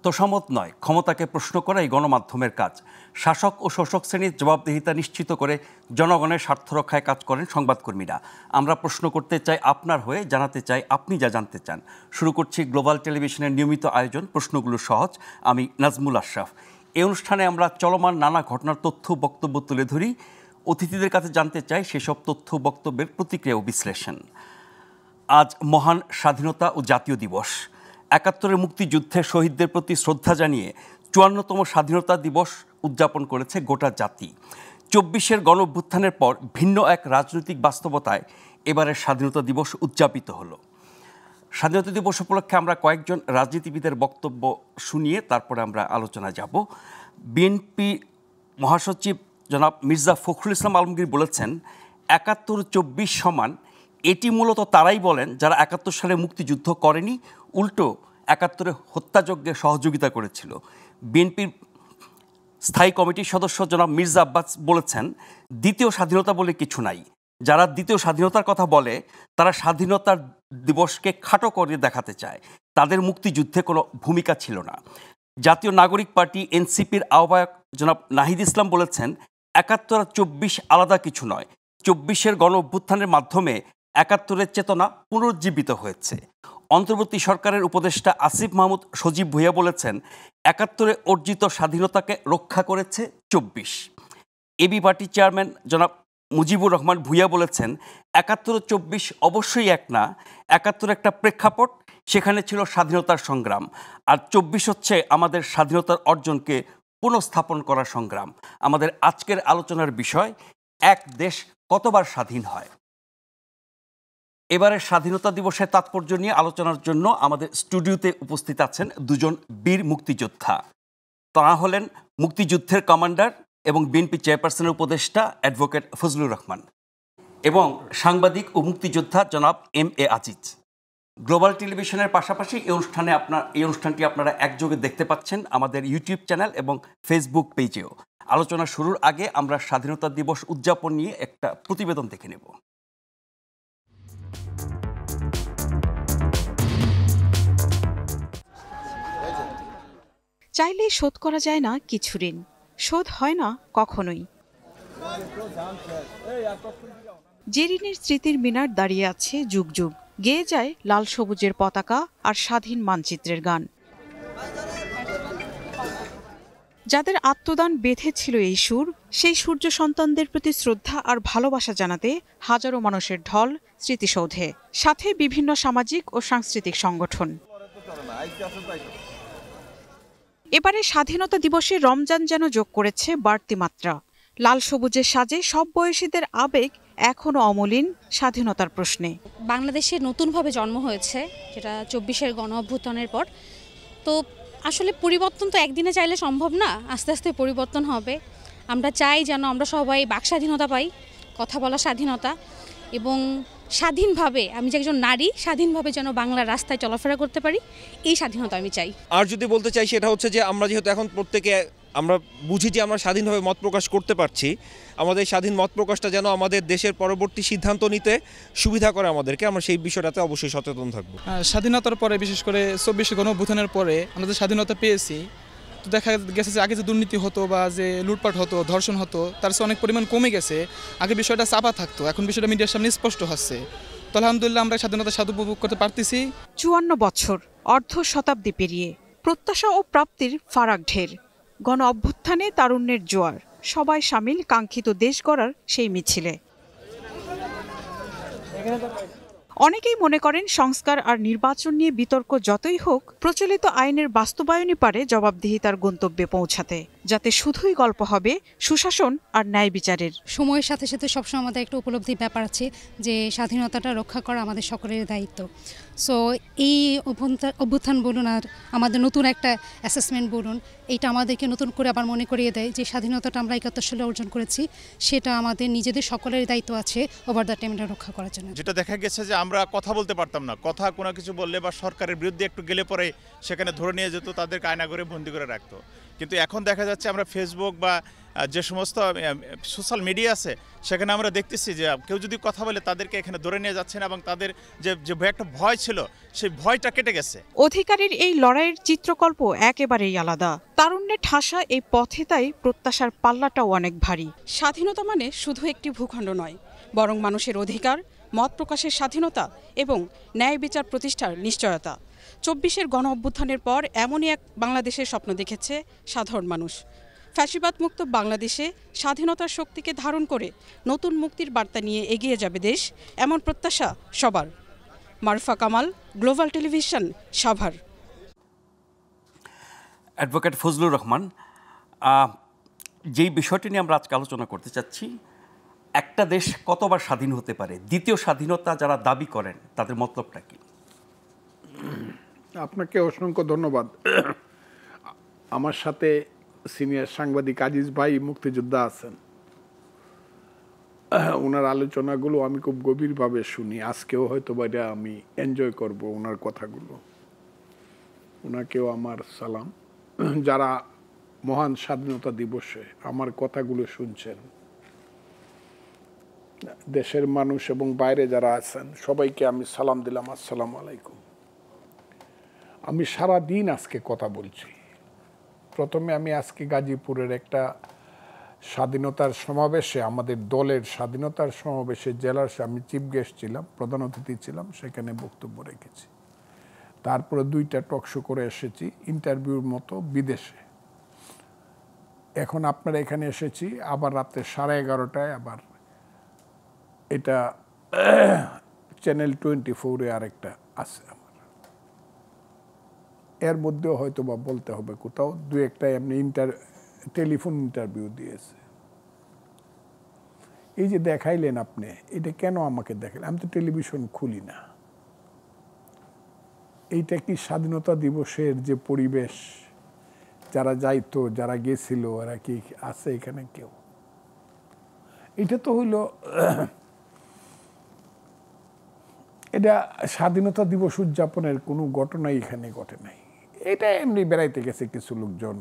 তোষামত নয়, ক্ষমতাকে প্রশ্ন করাই গণমাধ্যমের কাজ। শাসক ও শোষক শ্রেণীর জবাবদিহিতা নিশ্চিত করে জনগণের স্বার্থ রক্ষায় কাজ করেন সংবাদকর্মীরা। আমরা প্রশ্ন করতে চাই আপনার হয়ে, জানাতে চাই আপনি যা জানতে চান। শুরু করছি গ্লোবাল টেলিভিশনের নিয়মিত আয়োজন প্রশ্নগুলো সহজ। আমি নাজমুল আশরাফ। এই অনুষ্ঠানে আমরা চলমান নানা ঘটনার তথ্য বক্তব্য তুলে ধরি। অতিথিদের কাছে জানতে চাই সেসব তথ্য বক্তব্যের প্রতিক্রিয়া ও বিশ্লেষণ। আজ মহান স্বাধীনতা ও জাতীয় দিবস। ৭১-এর মুক্তিযুদ্ধে শহীদদের প্রতি শ্রদ্ধা জানিয়ে ৫৪তম স্বাধীনতা দিবস উদযাপন করেছে গোটা জাতি। ২৪-এর গণঅভ্যুত্থানের পর ভিন্ন এক রাজনৈতিক বাস্তবতায় এবারের স্বাধীনতা দিবস উদযাপিত হলো। স্বাধীনতা দিবস উপলক্ষে আমরা কয়েকজন রাজনীতিবিদের বক্তব্য শুনিয়ে তারপরে আমরা আলোচনা যাব। বিএনপি মহাসচিব জনাব মির্জা ফখরুল ইসলাম আলমগীর বলেছেন ৭১-২৪ সমান। এটি মূলত তারাই বলেন যারা ৭১ সালে মুক্তিযুদ্ধ করেনি, উল্টো ৭১-এ হত্যাযজ্ঞে সহযোগিতা করেছিল। বিএনপির স্থায়ী কমিটির সদস্য জনাব মির্জা আব্বাস বলেছেন দ্বিতীয় স্বাধীনতা বলে কিছু নাই। যারা দ্বিতীয় স্বাধীনতার কথা বলে তারা স্বাধীনতার দিবসকে খাটো করে দেখাতে চায়। তাদের মুক্তিযুদ্ধে কোনো ভূমিকা ছিল না। জাতীয় নাগরিক পার্টি এনসিপির আহ্বায়ক জনাব নাহিদ ইসলাম বলেছেন ৭১ আর ২৪ আলাদা কিছু নয়। ২৪-এর গণ অভ্যুত্থানের মাধ্যমে ৭১-এর চেতনা পুনরুজ্জীবিত হয়েছে। অন্তর্বর্তী সরকারের উপদেষ্টা আসিফ মাহমুদ সজীব ভূঁইয়া বলেছেন ৭১-এ অর্জিত স্বাধীনতাকে রক্ষা করেছে ২৪। এবি পার্টি চেয়ারম্যান জনাব মুজিবুর রহমান ভূঁইয়া বলেছেন ৭১-২৪ অবশ্যই এক না। ৭১ একটা প্রেক্ষাপট, সেখানে ছিল স্বাধীনতার সংগ্রাম। আর ২৪ হচ্ছে আমাদের স্বাধীনতার অর্জনকে পুনঃস্থাপন করার সংগ্রাম। আমাদের আজকের আলোচনার বিষয়, এক দেশ কতবার স্বাধীন হয়। এবারের স্বাধীনতা দিবসের তাৎপর্য নিয়ে আলোচনার জন্য আমাদের স্টুডিওতে উপস্থিত আছেন দুজন বীর মুক্তিযোদ্ধা। তারা হলেন মুক্তিযুদ্ধের কমান্ডার এবং বিএনপি চেয়ারপারসনের উপদেষ্টা অ্যাডভোকেট ফজলুর রহমান এবং সাংবাদিক ও মুক্তিযোদ্ধা জনাব MA আজিজ। গ্লোবাল টেলিভিশনের পাশাপাশি এই অনুষ্ঠানটি আপনারা একযোগে দেখতে পাচ্ছেন আমাদের ইউটিউব চ্যানেল এবং ফেসবুক পেজেও। আলোচনা শুরুর আগে আমরা স্বাধীনতা দিবস উদযাপন নিয়ে একটা প্রতিবেদন দেখে নেব। চাইলেই শোধ করা যায় না কিছু ঋণ, শোধ হয় না কখনোই। যে ঋণের স্মৃতির মিনার দাঁড়িয়ে আছে যুগ যুগ, গেয়ে যায় লাল সবুজের পতাকা আর স্বাধীন মানচিত্রের গান। যাদের আত্মদান বেঁধেছিল এই সুর, সেই সূর্য সন্তানদের প্রতি শ্রদ্ধা আর ভালোবাসা জানাতে হাজারো মানুষের ঢল স্মৃতিসৌধে, সাথে বিভিন্ন সামাজিক ও সাংস্কৃতিক সংগঠন। এবারে স্বাধীনতা দিবসে রমজান যেন যোগ করেছে বাড়তি মাত্রা। লাল সবুজের সাজে সব বয়সীদের আবেগ এখনও অমলিন স্বাধীনতার প্রশ্নে। বাংলাদেশে নতুনভাবে জন্ম হয়েছে, যেটা ২৪-এর গণ অভ্যুত্থানের পর। তো আসলে পরিবর্তন তো একদিনে চাইলে সম্ভব না, আস্তে আস্তে পরিবর্তন হবে। আমরা চাই যেন আমরা সবাই বাক স্বাধীনতা পাই, কথা বলার স্বাধীনতা, এবং স্বাধীনভাবে আমি যে একজন নারী স্বাধীনভাবে যেন বাংলার রাস্তায় চলাফেরা করতে পারি, এই স্বাধীনতা আমি চাই। আর যদি বলতে চাই সেটা হচ্ছে যে আমরা যেহেতু এখন প্রত্যেকে আমরা বুঝি যে আমরা স্বাধীনভাবে মত প্রকাশ করতে পারছি, আমাদের স্বাধীন মত প্রকাশটা যেন আমাদের দেশের পরবর্তী সিদ্ধান্ত নিতে সুবিধা করে আমাদেরকে, আমরা সেই বিষয়টাতে অবশ্যই সচেতন থাকবো। স্বাধীনতার পরে, বিশেষ করে ২৪ গণ অভ্যুত্থানের পরে আমরা যে স্বাধীনতা পেয়েছি, তো দেখা গেছে যে আগে যে দুর্নীতি হতো বা যে লুটপাট হতো, ধর্ষণ হতো, তার চেয়ে অনেক পরিমাণ কমে গেছে। আগে বিষয়টা চাপা থাকতো, এখন বিষয়টা মিডিয়ার সামনে স্পষ্ট হচ্ছে। তো আলহামদুলিল্লাহ আমরা স্বাধীনতার স্বাদ উপভোগ করতে পারতেছি। ৫৪ বছর, অর্ধ শতাব্দী পেরিয়ে প্রত্যাশা ও প্রাপ্তির ফারাক ঢের। গণ অভ্যুত্থানে তারুণ্যের জোয়ার, সবাই সামিল কাঙ্ক্ষিত দেশ গড়ার সেই মিছিলে। অনেকেই মনে করেন সংস্কার আর নির্বাচন নিয়ে বিতর্ক যতই হোক, প্রচলিত আইনের বাস্তবায়নই পারে জবাবদিহিতার গন্তব্যে পৌঁছাতে, যাতে শুধুই গল্প হবে সুশাসন আর ন্যায় বিচারের। সময়ের সাথে সাথে সবসময় আমাদের একটা উপলব্ধির ব্যাপার আছে যে স্বাধীনতাটা রক্ষা করা আমাদের সকলের দায়িত্ব। সো এই অভ্যুত্থান বলুন আর আমাদের নতুন একটা অ্যাসেসমেন্ট বলুন, এইটা আমাদেরকে নতুন করে আবার মনে করিয়ে দেয় যে স্বাধীনতাটা আমরা ৭১ সালে অর্জন করেছি, সেটা আমাদের নিজেদের সকলের দায়িত্ব আছে ওভার দ্য টাইমটা রক্ষা করার জন্য। যেটা দেখা গেছে যে আমরা কথা বলতে পারতাম না, কথা কোনো কিছু বললে বা সরকারের বিরুদ্ধে একটু গেলে পরে সেখানে ধরে নিয়ে যেত, তাদেরকে আয়না করে বন্দি করে রাখতো। কিন্তু এখন দেখা যাচ্ছে আমরা ফেসবুক বা যে সমস্ত সোশ্যাল মিডিয়া আছে সেখানে আমরা দেখতেছি যে কেউ যদি কথা বলে তাদেরকে এখানে ধরে নিয়ে যাচ্ছেন এবং তাদের যে একটা ভয় ছিল সেই ভয়টা কেটে গেছে। অধিকারের এই লড়াইয়ের চিত্রকল্প একেবারেই আলাদা। তারুণ্যে ঠাসা এই পথে তাই প্রত্যাশার পাল্লাটাও অনেক ভারী। স্বাধীনতা মানে শুধু একটি ভূখণ্ড নয়, বরং মানুষের অধিকার, মত প্রকাশের স্বাধীনতা এবং ন্যায় বিচার প্রতিষ্ঠার নিশ্চয়তা। ২৪-এর গণ অভ্যুত্থানের পর এমনই এক বাংলাদেশের স্বপ্ন দেখেছে সাধারণ মানুষ। ফ্যাসিবাদ মুক্ত বাংলাদেশে স্বাধীনতার শক্তিকে ধারণ করে নতুন মুক্তির বার্তা নিয়ে এগিয়ে যাবে দেশ, এমন প্রত্যাশা সবার। Marufa Kamal, global television, Savar. Advocate Fazlur Rahman, যেই বিষয়টি নিয়ে আমরা আজকে আলোচনা করতে চাচ্ছি, একটা দেশ কতবার স্বাধীন হতে পারে, দ্বিতীয় স্বাধীনতা যারা দাবি করেন তাদের মতলবটা কি? আপনাকে অসংখ্য ধন্যবাদ। আমার সাথে সিনিয়র সাংবাদিক আজিজ ভাই মুক্তিযোদ্ধা আছেন, ওনার আলোচনাগুলো আমি খুব গভীরভাবে শুনি। আজকেও হয়তো বাইরে আমি এনজয় করব ওনার কথাগুলো। ওনাকেও আমার সালাম। যারা মহান স্বাধীনতা দিবসে আমার কথাগুলো শুনছেন, দেশের মানুষ এবং বাইরে যারা আছেন সবাইকে আমি সালাম দিলাম, আসসালামু আলাইকুম। আমি সারা দিন আজকে কথা বলছি। প্রথমে আমি আজকে গাজীপুরের একটা স্বাধীনতার সমাবেশে, আমাদের দলের স্বাধীনতার সমাবেশে জেলার আমি চিফ গেস্ট ছিলাম, প্রধান অতিথি ছিলাম, সেখানে বক্তব্য রেখেছি। তারপরে 2টা টক শো করে এসেছি ইন্টারভিউর মতো বিদেশে। এখন আপনারা এখানে এসেছি, আবার রাত্রে 11:30টায় আবার এটা চ্যানেল 24-এ আরেকটা আছে আমার। এর মধ্যেও হয়তো বা বলতে হবে কোথাও 2-একটা এমনি টেলিফোন ইন্টারভিউ দিয়েছে। এই যে দেখাইলেন আপনি, এটা কেন আমাকে দেখাইলেন? আমি তো টেলিভিশন খুলি না। এইটা কি স্বাধীনতা দিবসের যে পরিবেশ, যারা যাইতো, যারা গেছিল, এরা কি আছে এখানে কেউ? এটা তো হইল, এটা স্বাধীনতা দিবস উদযাপনের কোনো ঘটনাই এখানে ঘটে নাই। এটা এমনি বেড়াইতে গেছে কিছু লোকজন,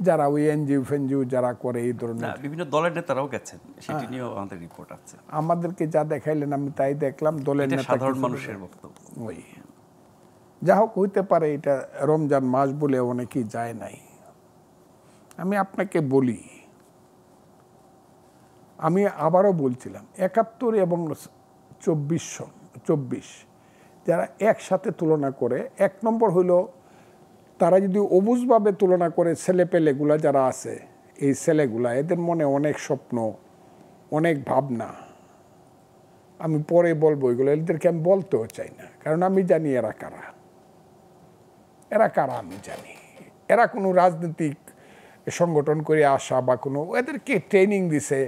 যারা ওই এনজিও ফেনজিও যারা করে এই ধরনের, বিভিন্ন দলের নেতারাও গেছেন, সেটি নিয়েও আমাদের রিপোর্ট আছে। আমাদেরকে যা দেখাইলেন আমি তাই দেখলাম। দলের নেতা, সাধারণ মানুষের বক্তব্য। ওই যা হোক, হইতে পারে এটা রমজান মাস বলে অনেকেই যায় নাই। আমি আপনাকে বলি, আমি আবারও বলছিলাম 71 এবং 24 যারা একসাথে তুলনা করে, 1 নম্বর হইল তারা যদি অবুঝভাবে তুলনা করে, ছেলেপেলেগুলা যারা আছে, এই ছেলেগুলা, এদের মনে অনেক স্বপ্ন, অনেক ভাবনা। আমি পরে বলবো এগুলো, এদেরকে আমি বলতেও চাই না, কারণ আমি জানি এরা কারা। এরা কারা আমি জানি। এরা কোনো রাজনৈতিক সংগঠন করে আসা বা কোনো, এদেরকে ট্রেনিং দিছে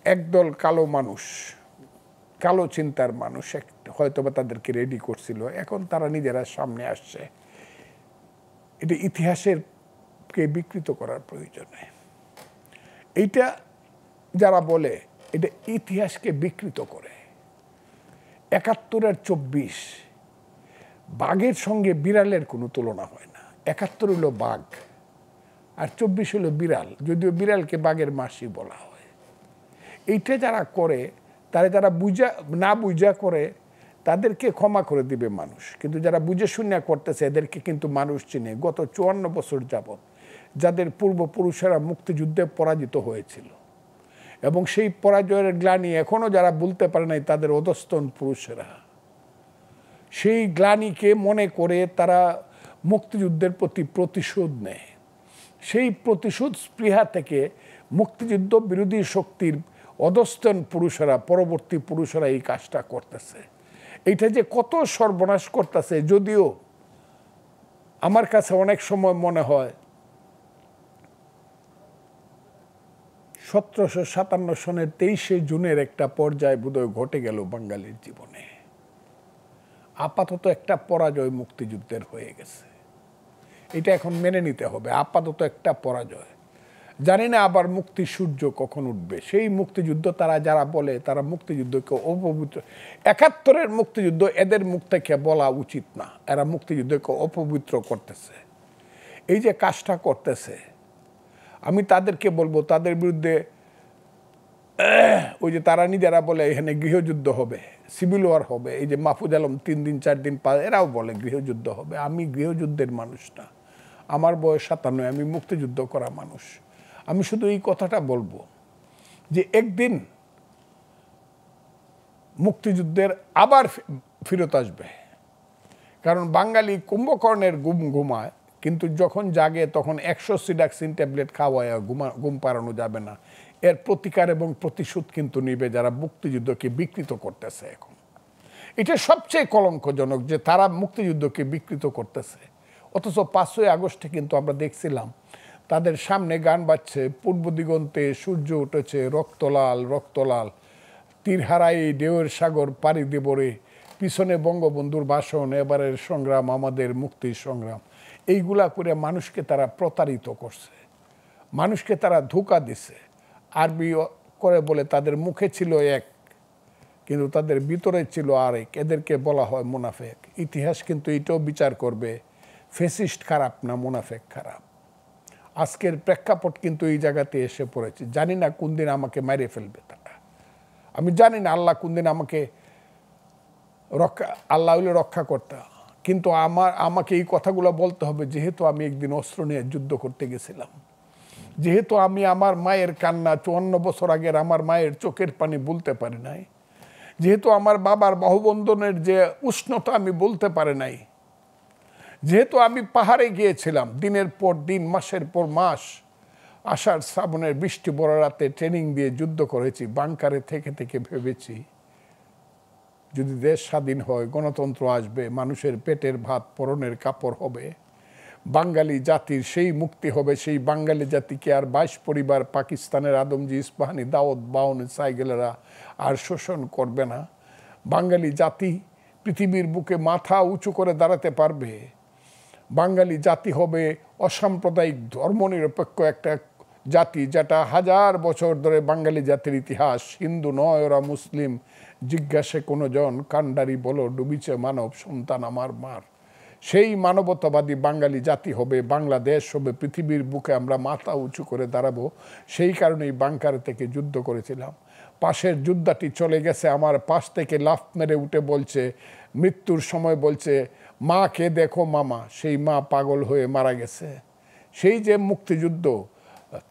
একদল কালো মানুষ, কালো চিন্তার মানুষ হয়তো বা তাদেরকে রেডি করছিল। এখন তারা নিজেরা সামনে আসছে। এটা ইতিহাসেরকে বিকৃত করার প্রয়োজনে। এইটা যারা বলে, এটা ইতিহাসকে বিকৃত করে। 71 আর 24, বাঘের সঙ্গে বিড়ালের কোনো তুলনা হয় না। 71 হলো বাঘ আর 24 হলো বিড়াল, যদিও বিড়ালকে বাঘের মাসি বলা হয়। এইটা যারা করে, তারা যারা না বুঝা করে, তাদেরকে ক্ষমা করে দিবে মানুষ। কিন্তু যারা বুঝে শুনে করতেছে, এদেরকে কিন্তু মানুষ চিনে। গত 54 বছর যাবৎ যাদের পূর্বপুরুষেরা মুক্তিযুদ্ধে পরাজিত হয়েছিল এবং সেই পরাজয়ের গ্লানি এখনও যারা বলতে পারে নাই, তাদের অধস্তন পুরুষেরা সেই গ্লানিকে মনে করে তারা মুক্তিযুদ্ধের প্রতি প্রতিশোধ নেয়। সেই প্রতিশোধ স্পৃহা থেকে মুক্তিযুদ্ধ বিরোধী শক্তির অধস্তন পুরুষেরা, পরবর্তী পুরুষেরা এই কাজটা করতেছে। এইটা যে কত সর্বনাশ করতেছে, যদিও আমার কাছে অনেক সময় মনে হয় 1757 সনের 23শে জুনের একটা পর্যায় বোধহয় ঘটে গেল বাঙালির জীবনে। আপাতত একটা পরাজয় মুক্তিযুদ্ধের হয়ে গেছে, এটা এখন মেনে নিতে হবে। আপাতত একটা পরাজয়, জানি না আবার মুক্তি সূর্য কখন উঠবে। সেই মুক্তিযুদ্ধ তারা যারা বলে, তারা মুক্তিযুদ্ধকে অপবিত্র, 71-এর মুক্তিযুদ্ধ এদের মুখ থেকে বলা উচিত না। এরা মুক্তিযুদ্ধকে অপবিত্র করতেছে। এই যে কাজটা করতেছে, আমি তাদেরকে বলবো তাদের বিরুদ্ধে ওই যে তারা নিজেরা বলে এখানে গৃহযুদ্ধ হবে, সিভিল ওয়ার হবে, এই যে মাহফুজ আলম 3 দিন 4 দিন এরাও বলে গৃহযুদ্ধ হবে। আমি গৃহযুদ্ধের মানুষ না, আমার বয়স 57, আমি মুক্তিযুদ্ধ করা মানুষ। আমি শুধু এই কথাটা বলবো যে একদিন মুক্তিযুদ্ধের আবার ফিরত আসবে, কারণ বাঙালি কুম্ভকর্ণের ঘুমায়, কিন্তু যখন জাগে তখন 100 সিডাক্সিন ট্যাবলেট খাওয়ায় ঘুম পাড়ানো যাবে না। এর প্রতিকার এবং প্রতিশোধ কিন্তু নিবে যারা মুক্তিযুদ্ধকে বিকৃত করতেছে। এখন এটা সবচেয়ে কলঙ্কজনক যে তারা মুক্তিযুদ্ধকে বিকৃত করতেছে, অথচ 5ই আগস্টে কিন্তু আমরা দেখছিলাম তাদের সামনে গান বাজছে, পূর্ব দিগন্তে সূর্য উঠেছে রক্তলাল রক্তলাল, তীর হারাই ঢেউয়ের সাগর পাড়ি দেবরে, পিছনে বঙ্গবন্ধুর ভাষণ, এবারের সংগ্রাম আমাদের মুক্তির সংগ্রাম। এইগুলা করে মানুষকে তারা প্রতারিত করছে, মানুষকে তারা ধোঁকা দিছে। আরবি করে বলে তাদের মুখে ছিল এক, কিন্তু তাদের ভিতরে ছিল আরেক। এদেরকে বলা হয় মুনাফেক। ইতিহাস কিন্তু এটাও বিচার করবে, ফেসিস্ট খারাপ না মুনাফেক খারাপ। আজকের প্রেক্ষাপট কিন্তু এই জায়গাতে এসে পড়েছে। জানি না কোন দিন আমাকে মেরে ফেলবে তারা, আমি জানি না আল্লাহ কোন দিন আমাকে আল্লাহ হইলে রক্ষা করতে, কিন্তু আমাকে এই কথাগুলো বলতে হবে যেহেতু আমি একদিন অস্ত্র নিয়ে যুদ্ধ করতে গেছিলাম, যেহেতু আমি আমার মায়ের কান্না 54 বছর আগের আমার মায়ের চোখের পানি বলতে পারি নাই, যেহেতু আমার বাবার বাহুবন্ধনের যে উষ্ণতা আমি বলতে পারি নাই, যেহেতু আমি পাহাড়ে গিয়েছিলাম দিনের পর দিন মাসের পর মাস, আষাঢ় শ্রাবণের বৃষ্টি বড় রাতে ট্রেনিং দিয়ে যুদ্ধ করেছি, বাংকারে থেকে থেকে ভেবেছি যদি দেশ স্বাধীন হয়, গণতন্ত্র আসবে, মানুষের পেটের ভাত পরনের কাপড় হবে, বাঙালি জাতির সেই মুক্তি হবে, সেই বাঙালি জাতিকে আর 22 পরিবার পাকিস্তানের আদমজি ইস্পাহানি দাউদ বাউন সাইকেলেরা আর শোষণ করবে না। বাঙালি জাতি পৃথিবীর বুকে মাথা উঁচু করে দাঁড়াতে পারবে। বাঙালি জাতি হবে অসাম্প্রদায়িক ধর্মনিরপেক্ষ একটা জাতি, যেটা 1000 বছর ধরে বাঙালি জাতির ইতিহাস। হিন্দু নয় ওরা মুসলিম, জিজ্ঞাসে কোনো জন, কান্ডারি বলো ডুবিছে মানব সন্তান আমার মার। সেই মানবতাবাদী বাঙালি জাতি হবে, বাংলাদেশ হবে, পৃথিবীর বুকে আমরা মাথা উঁচু করে দাঁড়াবো। সেই কারণেই বাংকার থেকে যুদ্ধ করেছিলাম। পাশের যোদ্ধাটি চলে গেছে, আমার পাশ থেকে লাফ মেরে উঠে বলছে, মৃত্যুর সময় বলছে, মাকে দেখো মামা। সেই মা পাগল হয়ে মারা গেছে। সেই যে মুক্তিযুদ্ধ,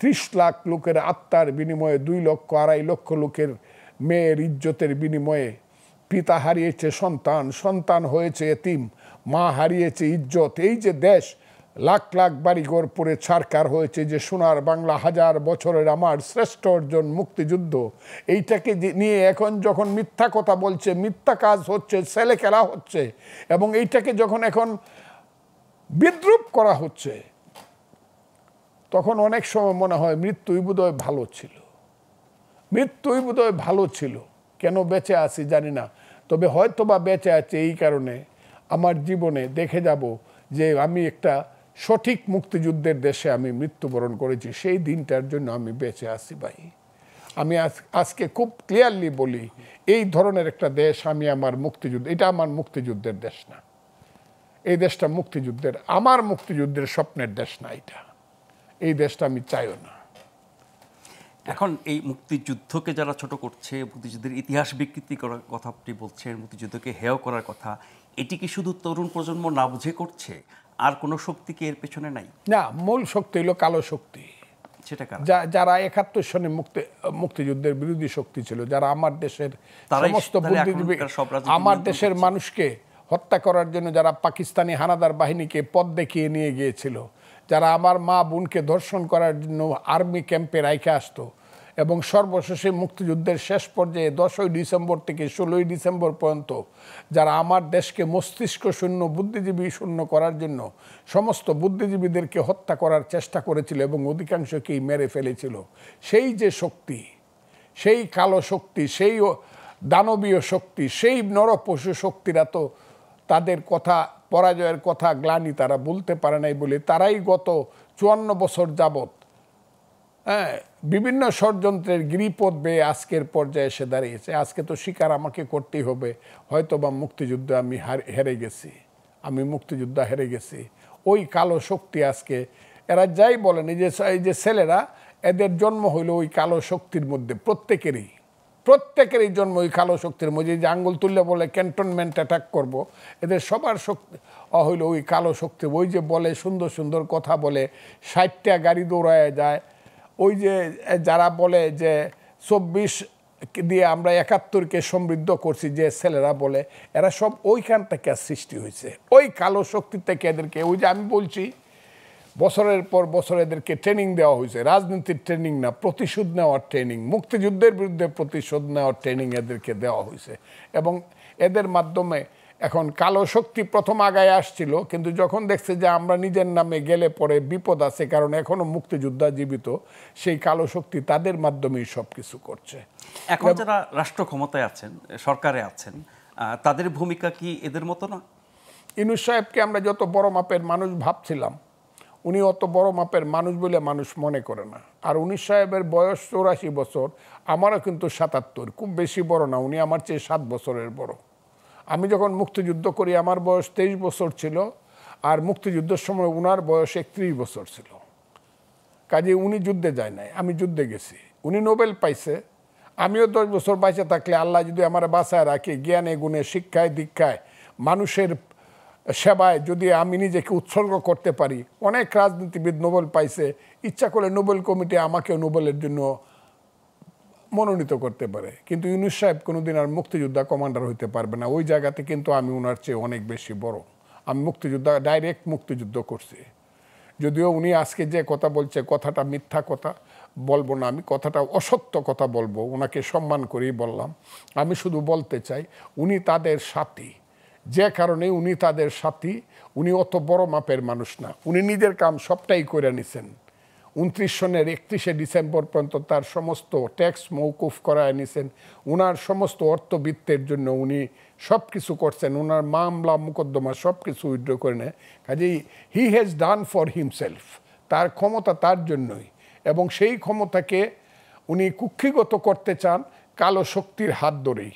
30 লাখ লোকের আত্মার বিনিময়ে, 2 লক্ষ 2.5 লক্ষ লোকের মেয়ের ইজ্জতের বিনিময়ে পিতা হারিয়েছে সন্তান, সন্তান হয়েছে এতিম, মা হারিয়েছে ইজ্জত। এই যে দেশ লাখ লাখ বাড়িঘর পড়ে ছারকার হয়েছে, যে সোনার বাংলা 1000 বছরের আমার শ্রেষ্ঠ অর্জন মুক্তিযুদ্ধ, এইটাকে নিয়ে এখন যখন মিথ্যা কথা বলছে, মিথ্যা কাজ হচ্ছে, ছেলে খেলা হচ্ছে, এবং এইটাকে যখন এখন বিদ্রুপ করা হচ্ছে, তখন অনেক সময় মনে হয় মৃত্যুই বোধহয় ভালো ছিল, মৃত্যুই বোধহয় ভালো ছিল। কেন বেঁচে আছি জানি না, তবে হয়তোবা বেঁচে আছে এই কারণে আমার জীবনে দেখে যাব যে আমি একটা সঠিক মুক্তিযুদ্ধের দেশে আমি মৃত্যুবরণ করেছি। সেই দিনটার জন্য আমি বেঁচে আছি ভাই। আমি আজকে খুব ক্লিয়ারলি বলি, এই ধরনের একটা দেশ আমি আমার মুক্তিযুদ্ধ, এটা আমার মুক্তিযুদ্ধের দেশ না। এই দেশটা মুক্তিযুদ্ধের, আমার মুক্তিযুদ্ধের স্বপ্নের দেশ না এটা। এই দেশটা আমি চাইও না। এখন এই মুক্তিযুদ্ধকে যারা ছোট করছে, মুক্তিযুদ্ধের ইতিহাস বিকৃতি করার কথা আপনি বলছেন, মুক্তিযুদ্ধকে হেয় করার কথা, এটি কি শুধু তরুণ প্রজন্ম না বুঝে করছে? আর কোনো শক্তি কি এর পেছনে নাই? না, মূল শক্তি হলো কালো শক্তি। সেটা যারা 71 সনে মুক্তিযুদ্ধের বিরোধী শক্তি ছিল, যারা আমার দেশের সমস্ত বুদ্ধিজীবী, আমার দেশের মানুষকে হত্যা করার জন্য যারা পাকিস্তানি হানাদার বাহিনীকে পথ দেখিয়ে নিয়ে গিয়েছিল, যারা আমার মা বোনকে ধর্ষণ করার জন্য আর্মি ক্যাম্পে রাইখে আসতো, এবং সর্বশেষে মুক্তিযুদ্ধের শেষ পর্যায়ে 10ই ডিসেম্বর থেকে 16ই ডিসেম্বর পর্যন্ত যারা আমার দেশকে মস্তিষ্ক শূন্য, বুদ্ধিজীবী শূন্য করার জন্য সমস্ত বুদ্ধিজীবীদেরকে হত্যা করার চেষ্টা করেছিল এবং অধিকাংশকেই মেরে ফেলেছিল, সেই যে শক্তি, সেই কালো শক্তি, সেই দানবীয় শক্তি, সেই নরপশু শক্তিরা তো তাদের কথা, পরাজয়ের কথা, গ্লানি তারা বলতে পারে নাই বলে তারাই গত 54 বছর যাবৎ বিভিন্ন ষড়যন্ত্রের গিরিপথ বেয়ে আজকের পর্যায়ে এসে দাঁড়িয়েছে। আজকে তো স্বীকার আমাকে করতেই হবে, হয়তোবা মুক্তিযুদ্ধ আমি হেরে গেছি, আমি মুক্তিযুদ্ধ হেরে গেছি। ওই কালো শক্তি আজকে এরা যাই বলেন এই যে ছেলেরা এদের জন্ম হইল ওই কালো শক্তির মধ্যে, প্রত্যেকেরই জন্ম ওই কালো শক্তির মধ্যে। যে আঙ্গুল তুললে বলে ক্যান্টনমেন্ট অ্যাটাক করব, এদের সবার শক্তি হইল ওই কালো শক্তি। ওই যে বলে সুন্দর সুন্দর কথা বলে, 60টা গাড়ি দৌড়ায় যায়, ওই যে যারা বলে যে 24 দিয়ে আমরা 71কে সমৃদ্ধ করছি, যে ছেলেরা বলে, এরা সব ওইখান থেকে সৃষ্টি হয়েছে, ওই কালো শক্তি থেকে এদেরকে। ওই যে আমি বলছি বছরের পর বছর এদেরকে ট্রেনিং দেওয়া হয়েছে, রাজনীতির ট্রেনিং না, প্রতিশোধ নেওয়ার ট্রেনিং, মুক্তিযুদ্ধের বিরুদ্ধে প্রতিশোধ নেওয়ার ট্রেনিং এদেরকে দেওয়া হয়েছে। এবং এদের মাধ্যমে এখন কালো শক্তি প্রথম আগায় আসছিল, কিন্তু যখন দেখছে যে আমরা নিজের নামে গেলে পরে বিপদ আছে, কারণ এখনো মুক্তিযোদ্ধা জীবিত, সেই কালো শক্তি তাদের মাধ্যমেই সব কিছু করছে। এখন যারা রাষ্ট্র ক্ষমতায় আছেন, সরকারে আছেন, তাদের ভূমিকা কি এদের মতো না? ইউনূস সাহেবকে আমরা যত বড় মাপের মানুষ ভাবছিলাম, উনি অত বড় মাপের মানুষ বলে মানুষ মনে করে না। আর ইউনূস সাহেবের বয়স 84 বছর, আমারও কিন্তু 77, খুব বেশি বড় না, উনি আমার চেয়ে 7 বছরের বড়। আমি যখন মুক্তিযুদ্ধ করি আমার বয়স 23 বছর ছিল, আর মুক্তিযুদ্ধের সময় উনার বয়স 31 বছর ছিল। কাজে উনি যুদ্ধে যায় নাই, আমি যুদ্ধে গেছি। উনি নোবেল পাইছে, আমিও 10 বছর বাইচে থাকলে আল্লাহ যদি আমার বাঁচায় রাখে, জ্ঞানে গুণে শিক্ষায় দীক্ষায় মানুষের সেবায় যদি আমি নিজেকে উৎসর্গ করতে পারি, অনেক রাজনীতিবিদ নোবেল পাইছে, ইচ্ছা করলে নোবেল কমিটি আমাকেও নোবেলের জন্য মনোনীত করতে পারে, কিন্তু ইউনূস সাহেব কোনোদিন আর মুক্তিযোদ্ধা কমান্ডার হইতে পারবে না। ওই জায়গাতে কিন্তু আমি ওনার চেয়ে অনেক বেশি বড়। আমি মুক্তিযোদ্ধা, ডাইরেক্ট মুক্তিযুদ্ধ করছি। যদিও উনি আজকে যে কথা বলছে, কথাটা মিথ্যা কথা বলবো না, আমি কথাটা অসত্য কথা বলবো, ওনাকে সম্মান করেই বললাম। আমি শুধু বলতে চাই উনি তাদের সাথী, যে কারণে উনি তাদের সাথী। উনি অত বড় মাপের মানুষ না, উনি নিজের কাম সবটাই করে নিছেন। 29 সনের 31শে ডিসেম্বর পর্যন্ত তার সমস্ত ট্যাক্স মৌকুফ করায় নিছেন। উনার সমস্ত অর্থবিত্তের জন্য উনি সব কিছু করছেন, উনার মামলা মুকদ্দমা সব কিছু উইথড্র করে নেয়। কাজেই he has done for himself, তার ক্ষমতা তার জন্যই, এবং সেই ক্ষমতাকে উনি কুক্ষিগত করতে চান কালো শক্তির হাত ধরেই।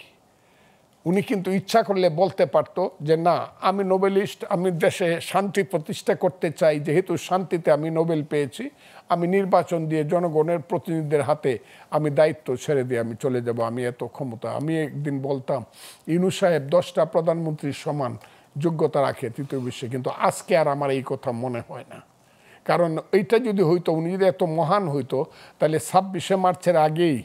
উনি কিন্তু ইচ্ছা করলে বলতে পারতো যে না, আমি নোবেলিস্ট, আমি দেশে শান্তি প্রতিষ্ঠা করতে চাই, যেহেতু শান্তিতে আমি নোবেল পেয়েছি, আমি নির্বাচন দিয়ে জনগণের প্রতিনিধিদের হাতে আমি দায়িত্ব ছেড়ে দিয়ে আমি চলে যাব, আমি এত ক্ষমতা। আমি একদিন বলতাম ইউনূস সাহেব 10টা প্রধানমন্ত্রীর সমান যোগ্যতা রাখে তৃতীয় বিশ্বে, কিন্তু আজকে আর আমার এই কথা মনে হয় না। কারণ এইটা যদি হইতো, উনি যদি এত মহান হইতো, তাহলে 26শে মার্চের আগেই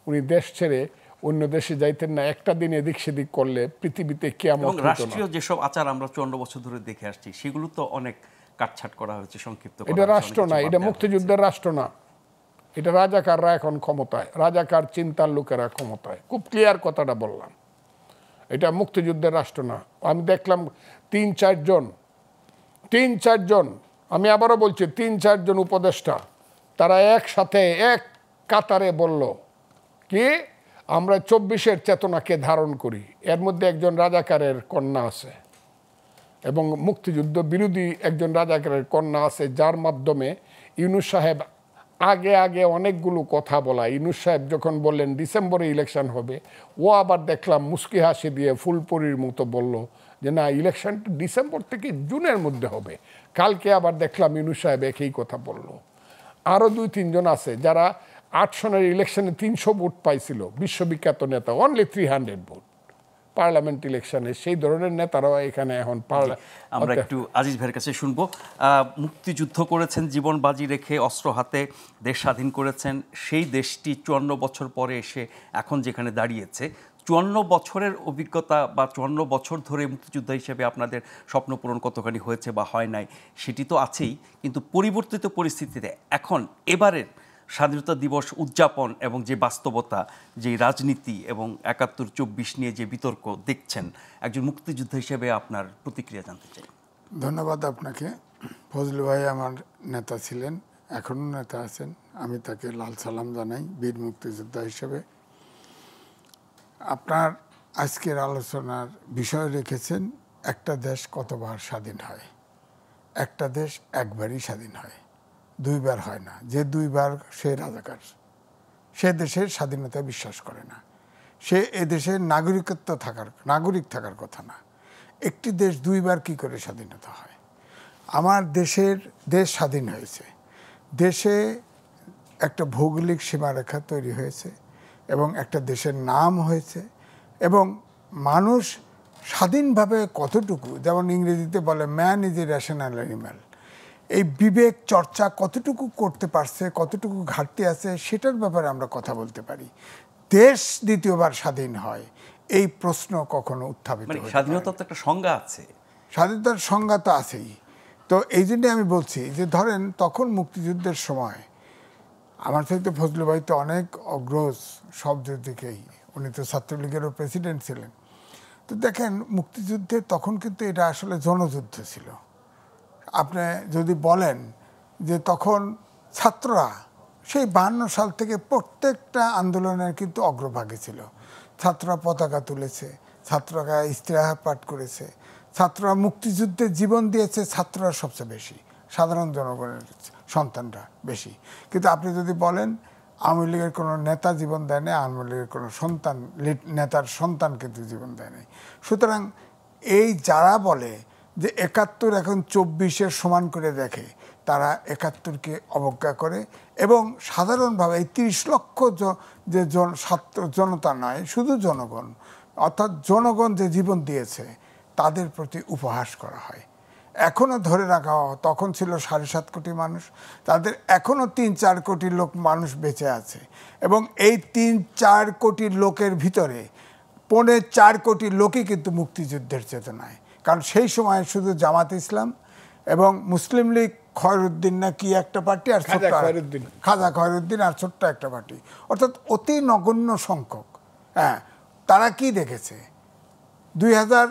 উনি দেশ ছেড়ে অন্য দেশে যাইতেন না। একটা দিন এদিক সেদিক করলে পৃথিবীতে কিয়ামত হতো না। রাষ্ট্রীয় যেসব আচার আমরা 54 বছর ধরে দেখে আসছি, সেগুলো তো অনেক কাটছাট করা হয়েছে, সংক্ষিপ্ত করা এটা হয়েছে, রাষ্ট্র না, এটা মুক্তিযুদ্ধের রাষ্ট্র না, এটা রাজাকাররা এখন ক্ষমতায়, রাজাকার চিন্তার লোকেরা ক্ষমতায়। খুব ক্লিয়ার কথাটা বললাম, এটা মুক্তিযুদ্ধের রাষ্ট্র না। আমি দেখলাম 3-4 জন, আমি আবারও বলছি 3-4 জন উপদেষ্টা, তারা একসাথে এক কাতারে বলল কি আমরা 24-এর চেতনাকে ধারণ করি। এর মধ্যে একজন রাজাকারের কন্যা আছে এবং মুক্তিযুদ্ধ বিরোধী একজন রাজাকারের কন্যা আছে, যার মাধ্যমে ইউনূস সাহেব আগে অনেকগুলো কথা বলা। ইউনূস সাহেব যখন বললেন ডিসেম্বরে ইলেকশন হবে, ও আবার দেখলাম মুস্কি হাসি দিয়ে ফুলপরির মতো বলল যে না, ইলেকশনটা ডিসেম্বর থেকে জুনের মধ্যে হবে। কালকে আবার দেখলাম ইউনূস সাহেব একই কথা বলল। আরও 2-3 জন আছে যারা 8 সনের ইলেকশনে 300 ভোট পাইছিল, বিশ্ববিখ্যাত নেতা, অনলি 300 ভোট পার্লামেন্ট ইলেকশনে। সেই ধরনের নেতারাও এখানে এখন আমরা একটু আজিজ ভাইয়ের কাছে শুনবো। মুক্তিযুদ্ধ করেছেন জীবন বাজি রেখে, অস্ত্র হাতে দেশ স্বাধীন করেছেন। সেই দেশটি 54 বছর পরে এসে এখন যেখানে দাঁড়িয়েছে, 54 বছরের অভিজ্ঞতা বা 54 বছর ধরে মুক্তিযোদ্ধা হিসেবে আপনাদের স্বপ্ন পূরণ কতখানি হয়েছে বা হয় নাই সেটি তো আছেই, কিন্তু পরিবর্তিত পরিস্থিতিতে এখন এবারের স্বাধীনতা দিবস উদযাপন এবং যে বাস্তবতা, যে রাজনীতি এবং 71-24 নিয়ে যে বিতর্ক দেখছেন, একজন মুক্তিযোদ্ধা হিসেবে আপনার প্রতিক্রিয়া জানতে চাই। ধন্যবাদ আপনাকে। ফজলু ভাই আমার নেতা ছিলেন, এখনও নেতা আছেন, আমি তাকে লাল সালাম জানাই বীর মুক্তিযোদ্ধা হিসেবে। আপনার আজকের আলোচনার বিষয় রেখেছেন একটা দেশ কতবার স্বাধীন হয়। একটা দেশ একবারই স্বাধীন হয়, 2 বার হয় না। যে 2 বার, সে রাজাকার, সে দেশের স্বাধীনতায় বিশ্বাস করে না, সে এদেশের নাগরিক থাকার কথা না। একটি দেশ 2 বার কি করে স্বাধীনতা হয়? আমার দেশ স্বাধীন হয়েছে, দেশে একটা ভৌগোলিক সীমারেখা তৈরি হয়েছে এবং একটা দেশের নাম হয়েছে এবং মানুষ স্বাধীনভাবে কতটুকু, যেমন ইংরেজিতে বলে man is a rational animal, এই বিবেক চর্চা কতটুকু করতে পারছে, কতটুকু ঘাটতি আছে, সেটার ব্যাপারে আমরা কথা বলতে পারি। দেশ দ্বিতীয়বার স্বাধীন হয় এই প্রশ্ন কখনো উত্থাপিত হতে পারে না। স্বাধীনতার তো একটা সংজ্ঞা আছে। স্বাধীনতার সংজ্ঞা তো আছেই। তো এই জন্যে আমি বলছি যে ধরেন তখন মুক্তিযুদ্ধের সময় আমার চাইতে ফজলু ভাই তো অনেক অগ্রজ শব্দ দিকেই, উনি তো ছাত্রলীগেরও প্রেসিডেন্ট ছিলেন। তো দেখেন মুক্তিযুদ্ধে তখন কিন্তু এটা আসলে জনযুদ্ধ ছিল। আপনি যদি বলেন যে তখন ছাত্ররা সেই 52 সাল থেকে প্রত্যেকটা আন্দোলনের কিন্তু অগ্রভাগে ছিল। ছাত্ররা পতাকা তুলেছে, ছাত্ররা ইস্তেহার পাঠ করেছে, ছাত্ররা মুক্তিযুদ্ধে জীবন দিয়েছে, ছাত্ররা সবচেয়ে বেশি, সাধারণ জনগণের সন্তানরা বেশি। কিন্তু আপনি যদি বলেন আওয়ামী লীগের কোনো নেতা জীবন দেয় না, আওয়ামী লীগের কোনো নেতার সন্তান কিন্তু জীবন দেয় নাই। সুতরাং এই যারা বলে যে 71 এখন 24-এর সমান করে দেখে, তারা 71-কে অবজ্ঞা করে এবং সাধারণভাবে এই 30 লক্ষ যে ছাত্র জনতা নয়, শুধু জনগণ, অর্থাৎ জনগণ যে জীবন দিয়েছে তাদের প্রতি উপহাস করা হয়। এখনও ধরে রাখা, তখন ছিল 7.5 কোটি মানুষ, তাদের এখনও 3-4 কোটি মানুষ বেঁচে আছে এবং এই 3-4 কোটি লোকের ভিতরে 4.25 কোটি লোকই কিন্তু মুক্তিযুদ্ধের চেতনায়। কারণ সেই সময় শুধু জামাত ইসলাম এবং মুসলিম লীগ, খয়রুদ্দিন না কি একটা পার্টি, আর খাজা খয়রুদ্দিন আর ছোট্ট একটা পার্টি, অর্থাৎ অতি নগণ্য সংখ্যক। হ্যাঁ, তারা কি দেখেছে? 2000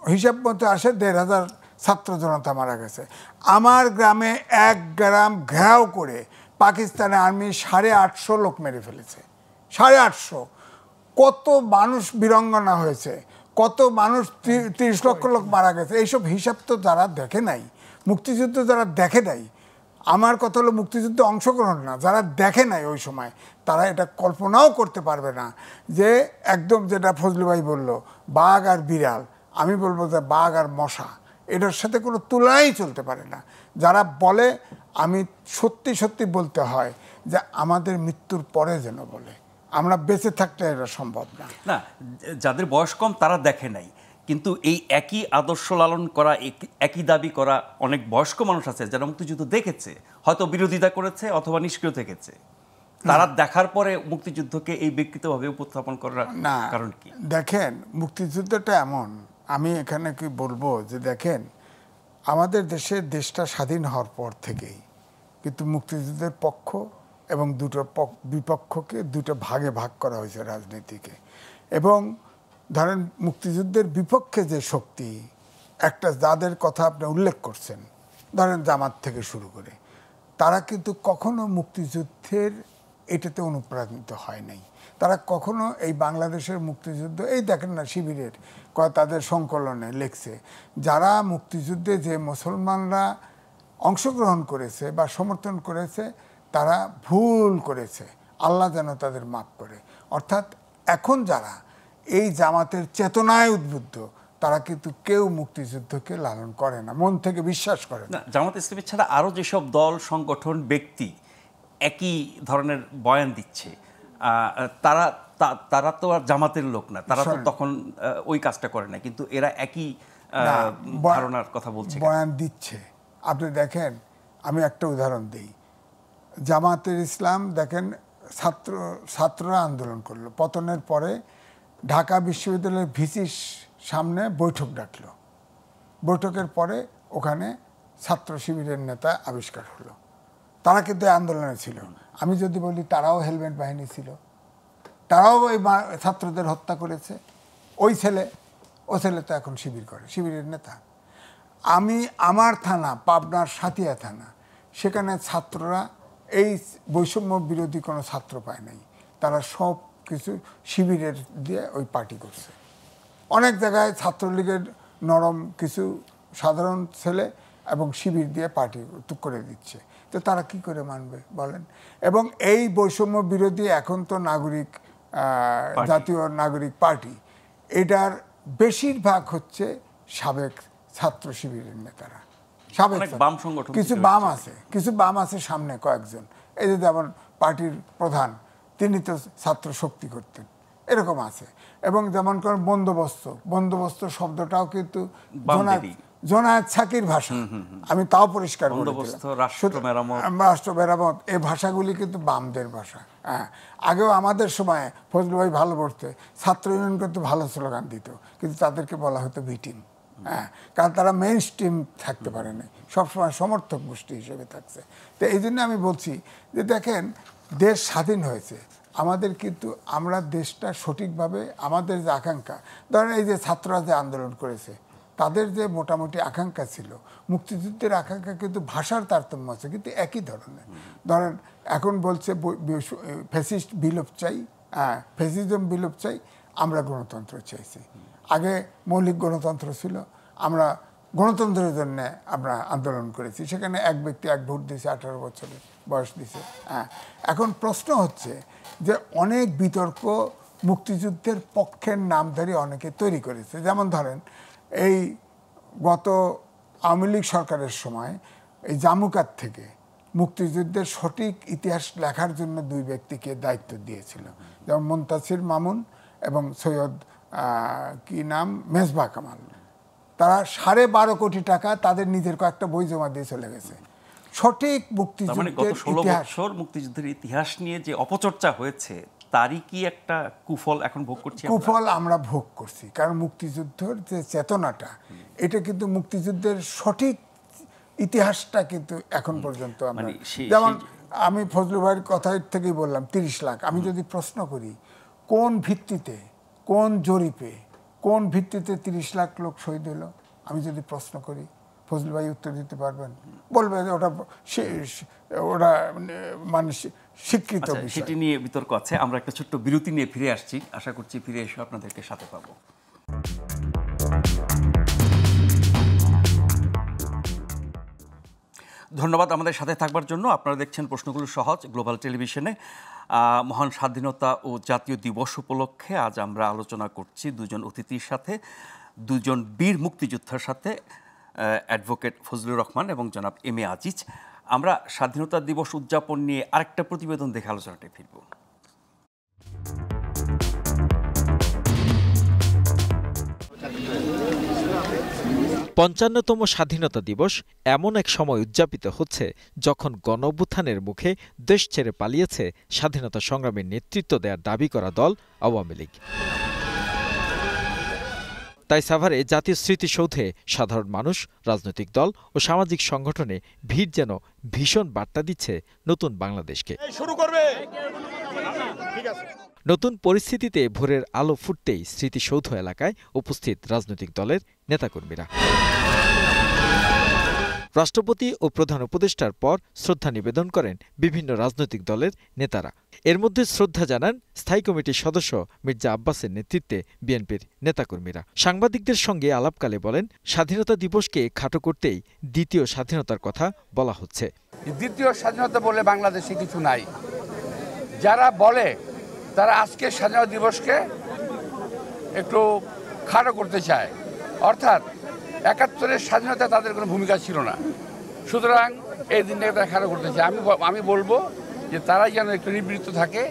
হিসাব মতো আসে 1,500 ছাত্র জনতা মারা গেছে। আমার গ্রামে 1 গ্রাম ঘেরাও করে পাকিস্তানি আর্মি 850 লোক মেরে ফেলেছে। 850। কত মানুষ বীরাঙ্গনা হয়েছে, কত মানুষ, 30 লক্ষ লোক মারা গেছে। এইসব হিসাব তো যারা দেখে নাই, মুক্তিযুদ্ধ যারা দেখে নাই, আমার কথা হলো মুক্তিযুদ্ধে অংশগ্রহণ না, যারা দেখে নাই ওই সময়, তারা এটা কল্পনাও করতে পারবে না যে একদম যেটা ফজলু ভাই বললো বাঘ আর বিড়াল, আমি বলবো যে বাঘ আর মশা, এটার সাথে কোনো তুলনাই চলতে পারে না। যারা বলে, আমি সত্যি সত্যি বলতে হয় যে আমাদের মৃত্যুর পরে যেন বলে, আমরা বেঁচে থাকলে এটা সম্ভব না। না, যাদের বয়স কম তারা দেখে নাই, কিন্তু এই একই আদর্শ লালন করা, একই দাবি করা অনেক বয়স্ক মানুষ আছে যারা মুক্তিযুদ্ধ দেখেছে, হয়তো বিরোধিতা করেছে অথবা নিষ্ক্রিয় থেকেছে। তারা দেখার পরে মুক্তিযুদ্ধকে এই বিকৃতভাবে উপস্থাপন করার কারণ কি? দেখেন, মুক্তিযুদ্ধটা এমন, আমি এখানে কি বলবো যে দেখেন, আমাদের দেশটা স্বাধীন হওয়ার পর থেকেই কিন্তু মুক্তিযুদ্ধের পক্ষ এবং দুটো বিপক্ষকে দুটো ভাগে ভাগ করা হয়েছে রাজনীতিকে। এবং ধরেন মুক্তিযুদ্ধের বিপক্ষে যে শক্তি, একটা যাদের কথা আপনি উল্লেখ করছেন, ধরেন জামাত থেকে শুরু করে, তারা কিন্তু কখনো মুক্তিযুদ্ধের এটাতে অনুপ্রাণিত হয় নাই। তারা কখনো এই বাংলাদেশের মুক্তিযুদ্ধ, এই দেখেন না শিবিরের তাদের সংকলনে লেখছে, যারা মুক্তিযুদ্ধে যে মুসলমানরা অংশগ্রহণ করেছে বা সমর্থন করেছে তারা ভুল করেছে, আল্লাহ যেন তাদের মাফ করে। অর্থাৎ এখন যারা এই জামাতের চেতনায় উদ্বুদ্ধ, তারা কিন্তু কেউ মুক্তিযুদ্ধকে লালন করে না, মন থেকে বিশ্বাস করে না। জামাত ইসলামী ছাড়া আরও যেসব দল, সংগঠন, ব্যক্তি একই ধরনের বয়ান দিচ্ছে, তারা তো আর জামাতের লোক না, তারা তো তখন ওই কাজটা করে না, কিন্তু এরা একই ধারণার কথা বলছে, বয়ান দিচ্ছে। আপনি দেখেন, আমি একটা উদাহরণ দিই, জামাতের ইসলাম দেখেন, ছাত্ররা আন্দোলন করলো, পতনের পরে ঢাকা বিশ্ববিদ্যালয়ের ভিসির সামনে বৈঠক ডাকলো, বৈঠকের পরে ওখানে ছাত্র শিবিরের নেতা আবিষ্কার হলো। তারা কিন্তু আন্দোলনে ছিল। আমি যদি বলি তারাও হেলমেট বাহিনী ছিল, তারাও ওই ছাত্রদের হত্যা করেছে। ও ছেলে তো এখন শিবির করে, শিবিরের নেতা। আমার থানা পাবনার সাতিয়া থানা, সেখানে ছাত্ররা এই বৈষম্য বিরোধী কোনো ছাত্র পায় নাই, তারা সব কিছু শিবিরের দিয়ে ওই পার্টি করছে। অনেক জায়গায় ছাত্রলীগের নরম কিছু সাধারণ ছেলে এবং শিবির দিয়ে পার্টি করে দিচ্ছে, তো তারা কি করে মানবে বলেন? এবং এই বৈষম্য বিরোধী এখন তো জাতীয় নাগরিক পার্টি, এটার বেশিরভাগ হচ্ছে সাবেক ছাত্র শিবিরের নেতারা, সাবেক অনেক বাম সংগঠন কিছু থেকে বাম হচ্ছে। আছে, কিছু বাম আছে সামনে কয়েকজন, এই যে যেমন পার্টির প্রধান তিনি তো ছাত্র শক্তি করতেন, এরকম আছে। এবং যেমন কোন বন্দোবস্ত শব্দটাও কিন্তু জোনায়েদ সাকির ভাষা, আমি তাও পরিষ্কার করে দিলাম। রাষ্ট্র মেরামত এই ভাষাগুলি কিন্তু বামদের ভাষা। হ্যাঁ, আগেও আমাদের সময় ফজলু ভাই ভালো পড়তে, ছাত্র ইউনিয়ন কিন্তু ভালো স্লোগান দিত, কিন্তু তাদেরকে বলা হতো বি টিম। হ্যাঁ, কারণ তারা মেইন স্ট্রিম থাকতে পারে নাই, সবসময় সমর্থক গোষ্ঠী হিসেবে থাকছে। তো এই জন্য আমি বলছি যে দেখেন, দেশ স্বাধীন হয়েছে, আমাদের কিন্তু আমরা দেশটা সঠিকভাবে আমাদের যে আকাঙ্ক্ষা, ধরেন এই যে ছাত্ররা যে আন্দোলন করেছে তাদের যে মোটামুটি আকাঙ্ক্ষা ছিল, মুক্তিযুদ্ধের আকাঙ্ক্ষা কিন্তু ভাষার তারতম্য আছে, কিন্তু একই ধরনের। ধরেন এখন বলছে ফ্যাসিস্ট বিলোপ চাই, ফ্যাসিজম বিলোপ চাই, আমরা গণতন্ত্র চাইছি। আগে মৌলিক গণতন্ত্র ছিল, আমরা গণতন্ত্রের জন্য আমরা আন্দোলন করেছি, সেখানে এক ব্যক্তি এক ভোট দিয়েছে, 18 বছরের বয়স দিয়েছে। এখন প্রশ্ন হচ্ছে যে অনেক বিতর্ক মুক্তিযুদ্ধের পক্ষের নামধারী অনেকে তৈরি করেছে। যেমন ধরেন এই গত আওয়ামী লীগ সরকারের সময় এই জামুকাত থেকে মুক্তিযুদ্ধের সঠিক ইতিহাস লেখার জন্য 2 ব্যক্তিকে দায়িত্ব দিয়েছিল, যেমন মুনতাসির মামুন এবং সৈয়দ কি নাম মেজবা কামাল। তারা 12.5 কোটি টাকা তাদের নিজের কয়েকটা বই জমা দিয়ে চলে গেছে। সঠিক মুক্তিযুদ্ধের ইতিহাস নিয়ে যে অপচর্চা হয়েছে তারই কি একটা কুফল এখন ভোগ করছি? কুফল আমরা ভোগ করছি, কারণ মুক্তিযুদ্ধের যে চেতনাটা, এটা কিন্তু মুক্তিযুদ্ধের সঠিক ইতিহাসটা কিন্তু এখন পর্যন্ত আমরা, যেমন আমি ফজলু ভাইয়ের কথা থেকেই বললাম 30 লাখ। আমি যদি প্রশ্ন করি কোন ভিত্তিতে, কোন জরিপে, কোন ভিত্তিতে 30 লাখ লোক শহীদ হলো, আমি যদি প্রশ্ন করি ফজলু ভাই উত্তর দিতে পারবেন? বলবে যে ওটা মানে স্বীকৃত বিষয়। সেটি নিয়ে বিতর্ক আছে। আমরা একটা ছোট্ট বিরতি নিয়ে ফিরে আসছি, আশা করছি ফিরে এসে আপনাদেরকে সাথে পাবো। ধন্যবাদ আমাদের সাথে থাকবার জন্য। আপনারা দেখছেন প্রশ্নগুলো সহজ গ্লোবাল টেলিভিশনে। মহান স্বাধীনতা ও জাতীয় দিবস উপলক্ষে আজ আমরা আলোচনা করছি 2 জন অতিথির সাথে, 2 জন বীর মুক্তিযোদ্ধার সাথে, অ্যাডভোকেট ফজলুর রহমান এবং জনাব এম এ আজিজ। আমরা স্বাধীনতা দিবস উদযাপন নিয়ে আরেকটা প্রতিবেদন দেখে আলোচনাটায় ফিরব। ৫৫তম স্বাধীনতা দিবস এমন এক সময় উদযাপিত হচ্ছে যখন গণঅভ্যুত্থানের মুখে দেশ ছেড়ে পালিয়েছে স্বাধীনতা সংগ্রামের নেতৃত্ব দেওয়ার দাবি করা দল আওয়ামী লীগ। তাই সাভারে জাতীয় স্মৃতিসৌধে সাধারণ মানুষ, রাজনৈতিক দল ও সামাজিক সংগঠনে ভিড় যেন ভীষণ বার্তা দিচ্ছে নতুন বাংলাদেশকে। নতুন পরিস্থিতিতে ভোরের আলো ফুটতেই স্মৃতিসৌধ এলাকায় উপস্থিত রাজনৈতিক দলের নেতাকর্মীরা। রাষ্ট্রপতি ও প্রধান উপদেষ্টার পর শ্রদ্ধা নিবেদন করেন বিভিন্ন রাজনৈতিক দলের নেতারা। এর মধ্যে শ্রদ্ধা জানান স্থায়ী কমিটির সদস্য মির্জা আব্বাসের নেতৃত্বে বিএনপির নেতাকর্মীরা। সাংবাদিকদের সঙ্গে আলাপকালে বলেন, স্বাধীনতা দিবসকে খাটো করতেই দ্বিতীয় স্বাধীনতার কথা বলা হচ্ছে। দ্বিতীয় স্বাধীনতা বলে বাংলাদেশে কিছু নাই। যারা বলে তারা আজকে স্বাধীনতা দিবসকে একটু খাটো করতে চায়, অর্থাৎ ৭১-এর স্বাধীনতা তাদের কোনো ভূমিকা ছিল না, সুতরাং এই দিনটাকে তারা খাটো করতে চায়। আমি বলবো যে তারা যেন একটু নিবৃত্ত থাকে,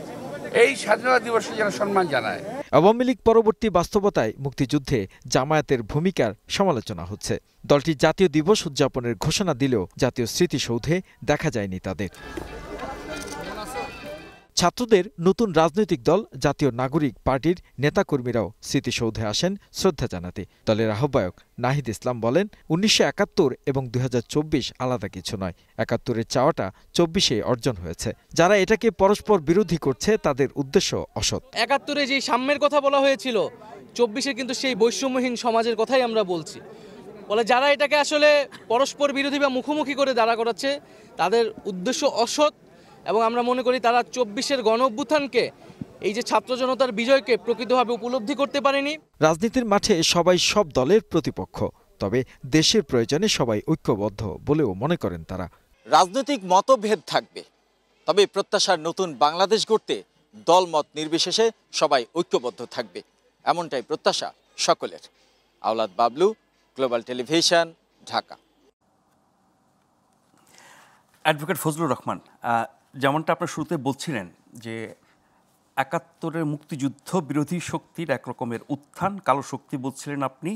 এই স্বাধীনতা দিবসকে যেন সম্মান জানায়। আওয়ামী লীগ পরবর্তী বাস্তবতায় মুক্তিযুদ্ধে জামায়াতের ভূমিকার সমালোচনা হচ্ছে। দলটি জাতীয় দিবস উদযাপনের ঘোষণা দিলেও জাতীয় স্মৃতিসৌধে দেখা যায়নি তাদের। ছাত্রদের নতুন রাজনৈতিক দল জাতীয় নাগরিক পার্টির নেতাকর্মীরাও স্মৃতিসৌধে আসেন শ্রদ্ধা জানাতে। দলের আহ্বায়ক নাহিদ ইসলাম বলেন, ১৯৭১ এবং ২০২৪ আলাদা কিছু নয়। ৭১-এর চাওয়াটা ২৪-এ অর্জন হয়েছে। যারা এটাকে পরস্পর বিরোধী করছে তাদের উদ্দেশ্য অসৎ। ৭১-এ যে সাম্যের কথা বলা হয়েছিল, ২৪-এ কিন্তু সেই বৈষম্যহীন সমাজের কথাই আমরা বলছি। বলে যারা এটাকে আসলে পরস্পর বিরোধী বা মুখোমুখি করে দাঁড়া করাচ্ছে তাদের উদ্দেশ্য অসৎ, এবং আমরা মনে করি তারা ২৪-এর গণঅভ্যুত্থানকে, এই যে ছাত্র জনতার বিজয়কে প্রকৃতভাবে উপলব্ধি করতে পারেনি। রাজনীতির মাঠে সবাই সব দলের প্রতিপক্ষ, তবে দেশের প্রয়োজনে সবাই ঐক্যবদ্ধ বলেও মনে করেন তারা। রাজনৈতিক মতভেদ থাকবে, তবে প্রত্যাশার নতুন বাংলাদেশ গড়তে দলমত নির্বিশেষে সবাই ঐক্যবদ্ধ থাকবে, এমনটাই প্রত্যাশা সকলের। Awlad Bablu, global television, Dhaka. Advocate Fazlur Rahman, যেমনটা আপনার শুরুতে বলছিলেন যে ৭১-এর মুক্তিযুদ্ধ বিরোধী শক্তির এক রকমের উত্থান, কালো শক্তি বলছিলেন আপনি,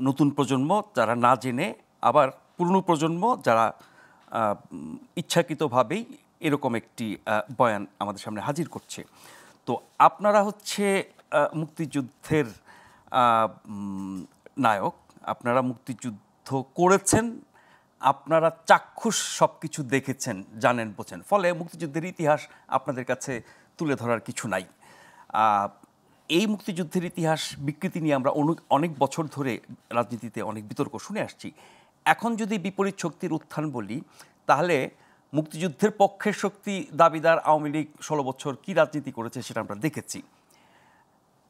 নতুন প্রজন্ম যারা না জেনে, আবার পুরনো প্রজন্ম যারা ইচ্ছাকৃতভাবেই এরকম একটি বয়ান আমাদের সামনে হাজির করছে। তো আপনারা হচ্ছে মুক্তিযুদ্ধের নায়ক, আপনারা মুক্তিযুদ্ধ করেছেন, আপনারা চাক্ষুষ সব কিছু দেখেছেন, জানেন, বোঝেন, ফলে মুক্তিযুদ্ধের ইতিহাস আপনাদের কাছে তুলে ধরার কিছু নাই। এই মুক্তিযুদ্ধের ইতিহাস বিকৃতি নিয়ে আমরা অনেক বছর ধরে রাজনীতিতে অনেক বিতর্ক শুনে আসছি। এখন যদি বিপরীত শক্তির উত্থান বলি, তাহলে মুক্তিযুদ্ধের পক্ষের শক্তি দাবিদার আওয়ামী লীগ 16 বছর কী রাজনীতি করেছে সেটা আমরা দেখেছি।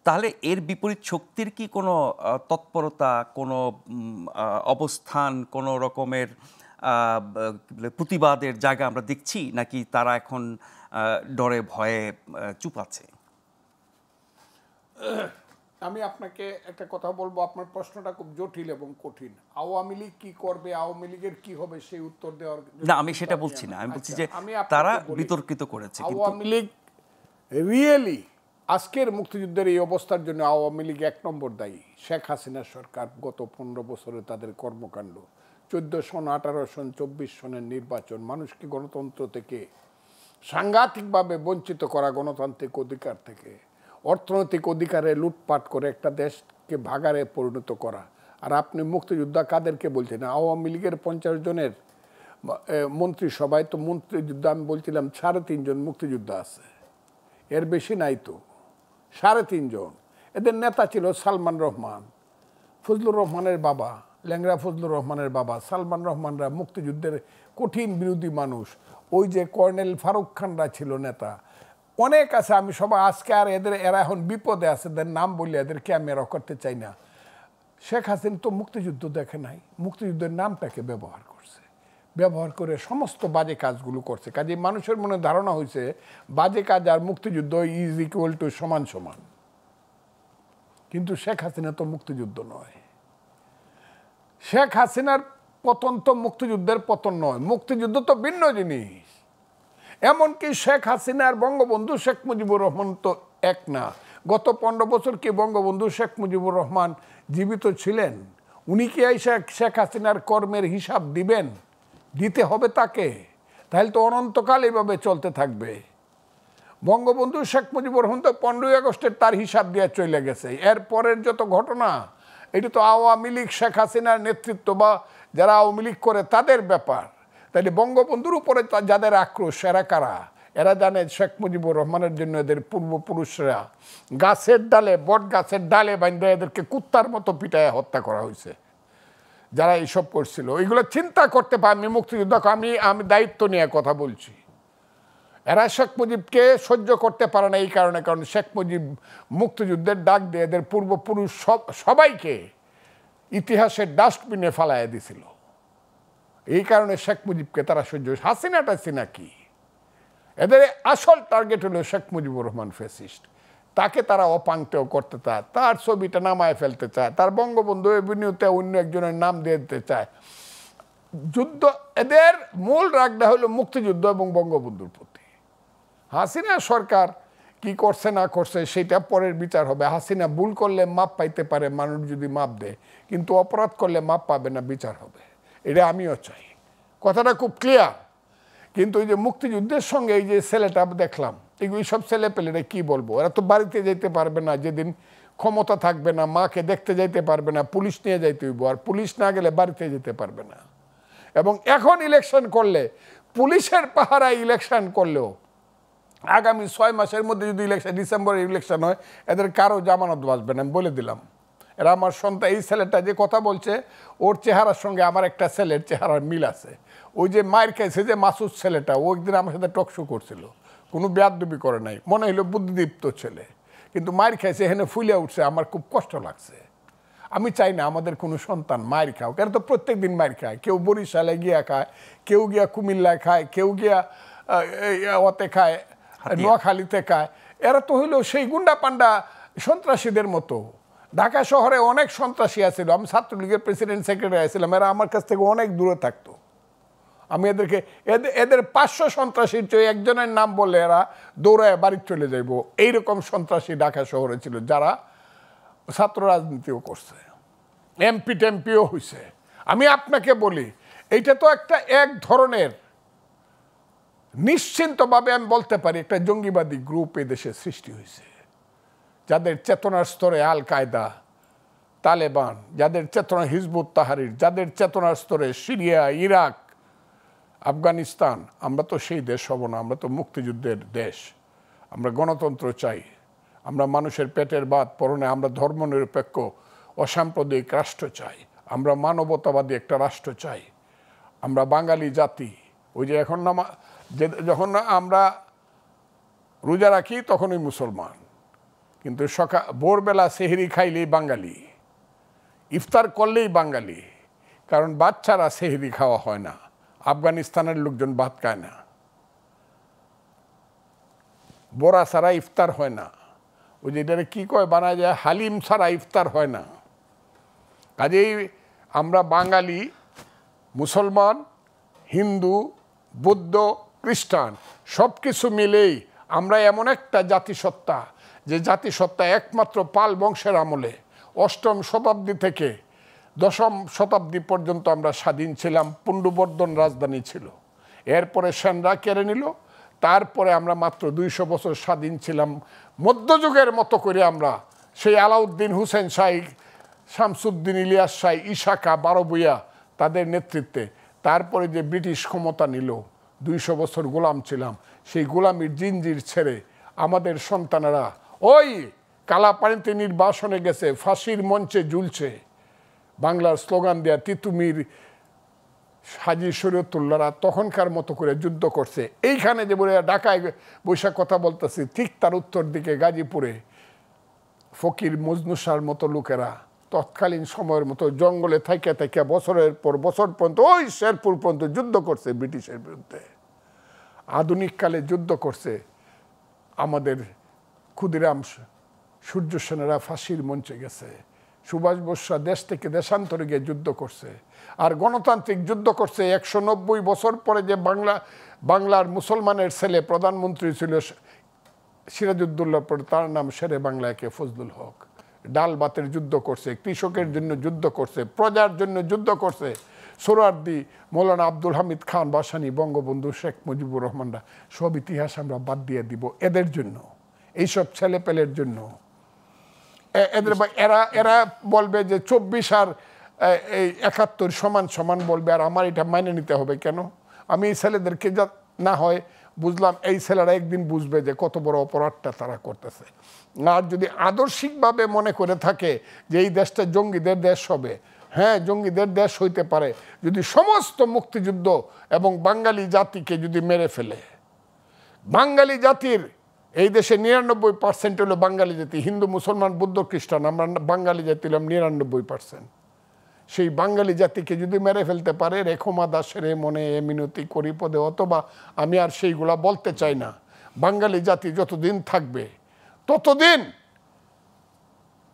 তাহলে এর বিপরীত শক্তির কি কোনো তৎপরতা, কোনো অবস্থান, কোনো রকমের প্রতিবাদের জায়গা আমরা দেখছি, নাকি তারা এখন ডরে ভয়ে চুপ আছে? আমি আপনাকে একটা কথা বলবো, আপনার প্রশ্নটা খুব জটিল এবং কঠিন। আওয়ামী লীগ কি করবে, আওয়ামী লীগের কি হবে সেই উত্তর দেওয়ার না, আমি সেটা বলছি না, আমি বলছি যে তারা বিতর্কিত করেছে। আওয়ামী লীগ রিয়েলি আজকের মুক্তিযুদ্ধের এই অবস্থার জন্য আওয়ামী লীগ 1 নম্বর দায়ী। শেখ হাসিনা সরকার গত 15 বছরে তাদের কর্মকাণ্ড, 14 সন, 18 সন, 24 সনের নির্বাচন, মানুষকে গণতন্ত্র থেকে সাংঘাতিকভাবে বঞ্চিত করা, গণতান্ত্রিক অধিকার থেকে অর্থনৈতিক অধিকারে লুটপাট করে একটা দেশকে ভাগারে পরিণত করা। আর আপনি মুক্তিযোদ্ধা কাদেরকে বলছেন? আওয়ামী লীগের 50 জনের মন্ত্রিসভায় তো মুক্তিযোদ্ধা আমি বলছিলাম 3.5 জন মুক্তিযোদ্ধা আছে, এর বেশি নাই তো, 3.5 জন। এদের নেতা ছিল সালমান রহমান, ফজলুর রহমানের বাবা, ল্যাংড়া ফজলুর রহমানের বাবা। সালমান রহমানরা মুক্তিযুদ্ধের কঠিন বিরোধী মানুষ। ওই যে কর্নেল ফারুক খানরা ছিল নেতা, অনেক আছে। আমি সবাই আজকে আর এরা এখন বিপদে আছে, এদের নাম বললে এদেরকে আমি আর করতে চাই না। শেখ হাসিনা তো মুক্তিযুদ্ধ দেখে নাই, মুক্তিযুদ্ধের নামটাকে ব্যবহার করছে, ব্যবহার করে সমস্ত বাজে কাজগুলো করছে। কাজে মানুষের মনে ধারণা হয়েছে বাজে কাজ আর মুক্তিযুদ্ধ ইজ ইকুয়াল টু সমান সমান। কিন্তু শেখ হাসিনা তো মুক্তিযুদ্ধ নয়। শেখ হাসিনার পতন তো মুক্তিযুদ্ধের পতন নয়, মুক্তিযুদ্ধ তো ভিন্ন জিনিস। এমনকি শেখ হাসিনার বঙ্গবন্ধু শেখ মুজিবুর রহমান তো এক না। গত 15 বছর কি বঙ্গবন্ধু শেখ মুজিবুর রহমান জীবিত ছিলেন? উনি কি এই শেখ হাসিনার কর্মের হিসাব দিবেন? দিতে হবে তাকে, তাহলে তো অনন্তকাল এইভাবে চলতে থাকবে। বঙ্গবন্ধু শেখ মুজিবুর রহমান তো 15ই আগস্টের তার হিসাব দিয়ে চলে গেছে। এরপরের যত ঘটনা, এটি তো আওয়ামী লীগ, শেখ হাসিনার নেতৃত্ব বা যারা আওয়ামী লীগ করে তাদের ব্যাপার। তাহলে বঙ্গবন্ধুর উপরে যাদের আক্রোশ, এরা কারা? এরা জানে শেখ মুজিবুর রহমানের জন্য এদের পূর্বপুরুষরা গাছের ডালে, বট গাছের ডালে বাঁধে এদেরকে কুত্তার মতো পিটায় হত্যা করা হয়েছে। যারা এইসব করছিল ওইগুলো চিন্তা করতে পারে। আমি মুক্তিযুদ্ধ, আমি দায়িত্ব নিয়ে কথা বলছি। এরা শেখ মুজিবকে সহ্য করতে পারে না এই কারণে, কারণ শেখ মুজিব মুক্তিযুদ্ধের ডাক দিয়ে এদের পূর্বপুরুষ সবাইকে ইতিহাসের ডাস্টবিনে ফালাইয়া দিছিল। এই কারণে শেখ মুজিবকে তারা সহ্য। হাসিনা কি? এদের আসল টার্গেট হলো শেখ মুজিবুর রহমান ফ্যাসিস্ট। তাকে তারা অপাঙ্ক্তেও করতে চায়, তার ছবিটা নামায় ফেলতে চায়, তার বঙ্গবন্ধু এভিনিউতে অন্য একজনের নাম দিয়ে দিতে চায়। যুদ্ধ, এদের মূল রাগটা হলো মুক্তিযুদ্ধ এবং বঙ্গবন্ধুর প্রতি। হাসিনা সরকার কি করছে না করছে সেটা পরের বিচার হবে। হাসিনা ভুল করলে মাপ পাইতে পারে, মানুষ যদি মাপ দেয়, কিন্তু অপরাধ করলে মাপ পাবে না, বিচার হবে। এটা আমিও চাই, কথাটা খুব ক্লিয়ার। কিন্তু এই যে মুক্তিযুদ্ধের সঙ্গে এই যে ছেলেটা দেখলাম, এগুলি সব ছেলে পেলেরা কি বলবো, এরা তো বাড়িতে যেতে পারবে না, যেদিন ক্ষমতা থাকবে না, মাকে দেখতে যাইতে পারবে না, পুলিশ নিয়ে যাইতে হইব, আর পুলিশ না গেলে বাড়িতে যেতে পারবে না। এবং এখন ইলেকশন করলে, পুলিশের পাহারায় ইলেকশন করলেও আগামী 6 মাসের মধ্যে যদি ডিসেম্বরে ইলেকশন হয়, এদের কারো জামানত বাঁচবে না, আমি বলে দিলাম। এরা আমার সন্তান, এই ছেলেটা যে কথা বলছে, ওর চেহারার সঙ্গে আমার একটা ছেলের চেহারার মিল আছে। ওই যে মায়ের খাইছে যে মাসুদ ছেলেটা, ও একদিন আমার সাথে টকশো করছিল, কোনো বেয়াদবি করে নাই, মনে হইলো বুদ্ধিদীপ্ত ছেলে, কিন্তু মায়ের খাইছে, এখানে ফুলে উঠছে, আমার খুব কষ্ট লাগছে। আমি চাই না আমাদের কোনো সন্তান মায়ের খাও, কেন তো প্রত্যেক দিন মায়ের খায়, কেউ বরিশালে গিয়া খায়, কেউ গিয়া কুমিল্লায় খায়, কেউ গিয়া ওতে খায়, নোয়াখালীতে খায়। এরা তো হইলো সেই গুন্ডা পান্ডা সন্ত্রাসীদের মতো। ঢাকা শহরে অনেক সন্ত্রাসী আছিল, আমি ছাত্রলীগের প্রেসিডেন্ট সেক্রেটারি আছিলাম, এরা আমার কাছ থেকে অনেক দূরে থাকতো। আমি এদেরকে এদের 500 সন্ত্রাসীর চেয়ে একজনের নাম বললে এরা দৌড়ায় বাড়ি চলে যাইব, এইরকম সন্ত্রাসী ঢাকা শহরে ছিল, যারা ছাত্র রাজনীতিও করছে, এমপি টেমপিও হয়েছে। আমি আপনাকে বলি, এইটা তো একটা এক ধরনের নিশ্চিন্তভাবে আমি বলতে পারি একটা জঙ্গিবাদী গ্রুপ এই দেশে সৃষ্টি হয়েছে, যাদের চেতনার স্তরে আল কায়দা, তালেবান, যাদের চেতনা হিজবুত তাহরির, যাদের চেতনার স্তরে সিরিয়া, ইরাক, আফগানিস্তান। আমরা তো সেই দেশ হব না, আমরা তো মুক্তিযুদ্ধের দেশ, আমরা গণতন্ত্র চাই, আমরা মানুষের পেটের ভাত পরনে, আমরা ধর্মনিরপেক্ষ অসাম্প্রদায়িক রাষ্ট্র চাই, আমরা মানবতাবাদী একটা রাষ্ট্র চাই, আমরা বাঙালি জাতি। ওই যে এখন যখন আমরা রোজা রাখি তখনই মুসলমান, কিন্তু ভোরবেলা সেহরি খাইলেই বাঙালি, ইফতার করলেই বাঙালি, কারণ বাচ্চারা সেহরি খাওয়া হয় না, আফগানিস্তানের লোকজন ভাত খায় না, বোরা ছাড়া ইফতার হয় না, ওই যে এটারে কী কয় বানায় যায়, হালিম ছাড়া ইফতার হয় না। কাজেই আমরা বাঙালি, মুসলমান, হিন্দু, বৌদ্ধ, খ্রিস্টান সব কিছু মিলেই আমরা এমন একটা জাতিসত্তা, যে জাতিসত্তা একমাত্র পাল বংশের আমলে 8ম শতাব্দী থেকে 10ম শতাব্দী পর্যন্ত আমরা স্বাধীন ছিলাম, পুণ্ড্রবর্ধন রাজধানী ছিল, এরপরে সেনরা কেড়ে নিল, তারপরে আমরা মাত্র 200 বছর স্বাধীন ছিলাম মধ্যযুগের মতো করে। আমরা সেই আলাউদ্দিন হুসেন শাহ, শামসুদ্দিন ইলিয়াস শাহ, ইশাকা, বারবুইয়া তাদের নেতৃত্বে, তারপরে যে ব্রিটিশ ক্ষমতা নিল, 200 বছর গোলাম ছিলাম, সেই গোলামির জিঞ্জির ছেড়ে আমাদের সন্তানেরা ওই কালাপানিতে নির্বাসনে গেছে, ফাঁসির মঞ্চে ঝুলছে, বাংলার স্লোগান দেয়া তিতুমির হাজী শরীয়তুল্লাহরা তখনকার মতো করে যুদ্ধ করছে। এইখানে যে বলে ঢাকায় বৈশাখ কথা বলতেছি, ঠিক তার উত্তর দিকে গাজীপুরে ফকির মজনুসার মতো লোকেরা তৎকালীন সময়ের মতো জঙ্গলে থেকে থেকে বছরের পর বছর পর্যন্ত ওই শেরপুর পর্যন্ত যুদ্ধ করছে ব্রিটিশের বিরুদ্ধে। আধুনিককালে যুদ্ধ করছে আমাদের ক্ষুদিরাম সূর্য সেনেরা, ফাঁসির মঞ্চে গেছে, সুভাষ বসুরা দেশ থেকে দেশান্তরে গিয়ে যুদ্ধ করছে, আর গণতান্ত্রিক যুদ্ধ করছে। 190 বছর পরে যে বাংলার মুসলমানের ছেলে প্রধানমন্ত্রী ছিল সিরাজউদ্দৌলার পরে, তার নাম শেরে বাংলা একে ফজলুল হক, ডাল ভাতের যুদ্ধ করছে, কৃষকের জন্য যুদ্ধ করছে, প্রজার জন্য যুদ্ধ করছে। সোহরাওয়ার্দী, মৌলানা আব্দুল হামিদ খান ভাসানী, বঙ্গবন্ধু শেখ মুজিবুর রহমানরা, সব ইতিহাস আমরা বাদ দিয়ে দিব এদের জন্য, এইসব ছেলেপেলের জন্য। এদের এরা বলবে যে 24 আর 71 সমান সমান বলবে, আর আমার এটা মাইনে নিতে হবে কেন? আমি এই ছেলেদেরকে যা না হয় বুঝলাম, এই ছেলেরা একদিন বুঝবে যে কত বড় অপরাধটা তারা করতেছে। আর যদি আদর্শিকভাবে মনে করে থাকে যে এই দেশটা জঙ্গিদের দেশ হবে, হ্যাঁ জঙ্গিদের দেশ হইতে পারে যদি সমস্ত মুক্তিযুদ্ধ এবং বাঙালি জাতিকে যদি মেরে ফেলে। বাঙালি জাতির এই দেশে 99% হলো বাঙালি জাতি, হিন্দু, মুসলমান, বৌদ্ধ, খ্রিস্টান, আমরা বাঙালি জাতি হলাম 99%। সেই বাঙালি জাতিকে যদি মেরে ফেলতে পারে, রেখমা দাসের মনে এ মিনতি করি পদে, অথবা আমি আর সেইগুলা বলতে চাই না। বাঙালি জাতি যতদিন থাকবে ততদিন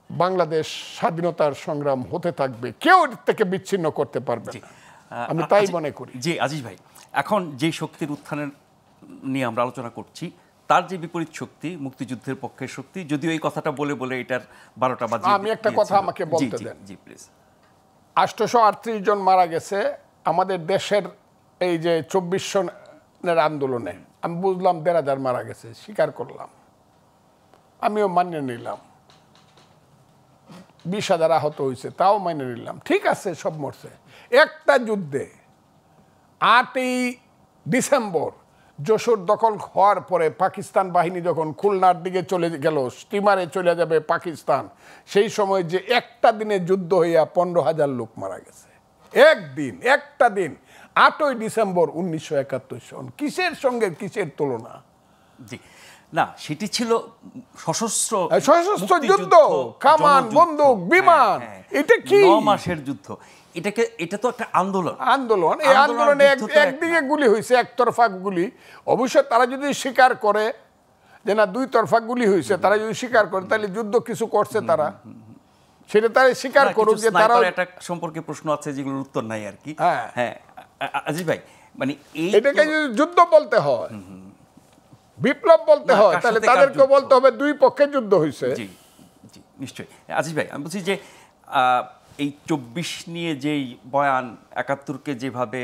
বাংলাদেশ স্বাধীনতার সংগ্রাম হতে থাকবে, কেউ এর থেকে বিচ্ছিন্ন করতে পারবে না, আমি তাই মনে করি। জি আজিজ ভাই, এখন যে শক্তির উত্থানের নিয়ে আমরা আলোচনা করছি, তার যে বিপরীত শক্তি মুক্তিযুদ্ধের পক্ষের শক্তি, যদিও এই কথাটা বলে বলে এটার 12টা বাজে, আমি একটা কথা আমাকে বলতে দেন। জি প্লিজ। 838 জন মারা গেছে আমাদের দেশের এই যে 24 সনের আন্দোলনে। আমি বুঝলাম 1500 মারা গেছে, স্বীকার করলাম, আমিও মান্য নিলাম। 20,000 আহত হয়েছে, তাও মান্য নিলাম, ঠিক আছে, সব মরছে। একটা যুদ্ধে 8ই ডিসেম্বর যশোর দখল হওয়ার পরে পাকিস্তান বাহিনী যখন খুলনার দিকে চলে গেল, স্টিমারে চলে যাবে পাকিস্তান, সেই সময় যে একটা দিনে যুদ্ধ হইয়া 15,000 লোক মারা গেছে। একদিন, একটা দিন, 8ই ডিসেম্বর 1971 সন। কিসের সঙ্গে কিসের তুলনা? জি না, সেটি ছিল সশস্ত্র যুদ্ধ, কামান, বন্দুক, বিমান। এটা কি 9 মাসের যুদ্ধ? এটা তো একটা আন্দোলন। এই আন্দোলনে একদিকে গুলি হয়েছে, একতরফা গুলি। অবশ্য তারা যদি স্বীকার করে যে না 2 তরফা গুলি হয়েছে, তারা যদি স্বীকার করে তাহলে যুদ্ধ কিছু করছে তারা, সেটা তারা স্বীকার করুক যে তারা। একটা সম্পর্কে প্রশ্ন আছে যেগুলোর উত্তর নাই আর কি। হ্যাঁ আজিজ ভাই, মানে এটাকে যদি যুদ্ধ বলতে হয়, বিপ্লব বলতে হয়, তাহলে তাদেরকে বলতে হবে দুই পক্ষে যুদ্ধ হয়েছে। জি জি নিশ্চয়ই। আজিজ ভাই, আমি বলছি যে এই 24 নিয়ে যেই বয়ান, 71কে যেভাবে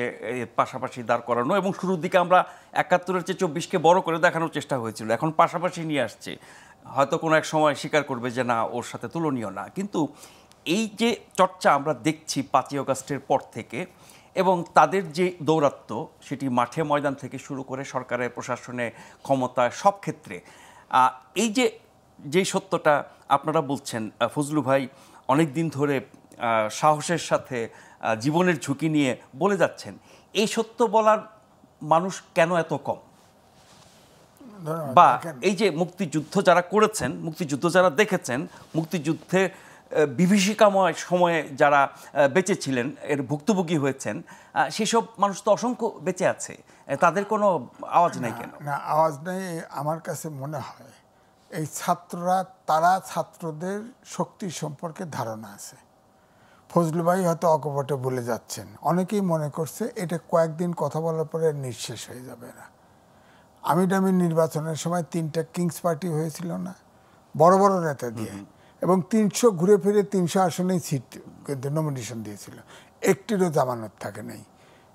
পাশাপাশি দাঁড় করানো, এবং শুরুর দিকে আমরা 71-এর চেয়ে 24কে বড় করে দেখানোর চেষ্টা হয়েছিল, এখন পাশাপাশি নিয়ে আসছে, হয়তো কোনো এক সময় স্বীকার করবে যে না, ওর সাথে তুলনীয় না। কিন্তু এই যে চর্চা আমরা দেখছি 5ই আগস্টের পর থেকে, এবং তাদের যে দৌরাত্ম্য, সেটি মাঠে ময়দান থেকে শুরু করে সরকারের প্রশাসনে, ক্ষমতায়, সব ক্ষেত্রে, এই যে সত্যটা আপনারা বলছেন, ফজলু ভাই অনেক দিন ধরে সাহসের সাথে জীবনের ঝুঁকি নিয়ে বলে যাচ্ছেন, এই সত্য বলার মানুষ কেন এত কম? বা এই যে মুক্তিযুদ্ধ যারা করেছেন, মুক্তিযুদ্ধ যারা দেখেছেন, মুক্তিযুদ্ধে বিভীষিকাময় সময়ে যারা বেঁচে ছিলেন, এর ভুক্তভোগী হয়েছেন, সেসব মানুষ তো অসংখ্য বেঁচে আছে, তাদের কোনো আওয়াজ নেই কেন? না, আওয়াজ নেই। আমার কাছে মনে হয় এই ছাত্ররা, তারা ছাত্রদের শক্তি সম্পর্কে ধারণা আছে। ফজলু ভাই হয়তো অকপটে বলে যাচ্ছেন, অনেকেই মনে করছে এটা কয়েকদিন কথা বলার পরে নিঃশেষ হয়ে যাবে না। আমি নির্বাচনের সময় 3টা কিংস পার্টি হয়েছিল না, বড় বড় নেতা দিয়ে, এবং 300 ঘুরে ফিরে 300 আসনেই সিট কিন্তু নমিনেশন দিয়েছিল, একটিরও জামানত থাকে নাই।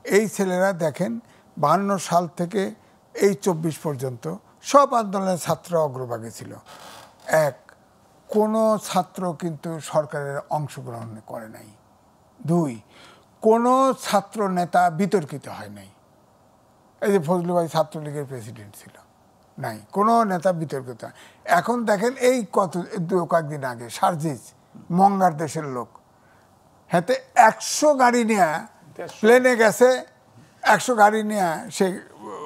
এই ছেলেরা দেখেন 52 সাল থেকে এই 24 পর্যন্ত সব আন্দোলনের ছাত্র অগ্রভাগে ছিল। কোনো ছাত্র কিন্তু সরকারের অংশগ্রহণ করে নাই। 2, কোনো ছাত্র নেতা বিতর্কিত হয় নাই। এই যে ফজলু ভাই ছাত্রলীগের প্রেসিডেন্ট ছিল, নাই কোনো নেতা বিতর্কিত। এখন দেখেন এই কয়েকদিন আগে সার্জিস, মঙ্গার দেশের লোক, হাতে 100 গাড়ি নিয়ে প্লেনে গেছে, 100 গাড়ি নিয়ে সে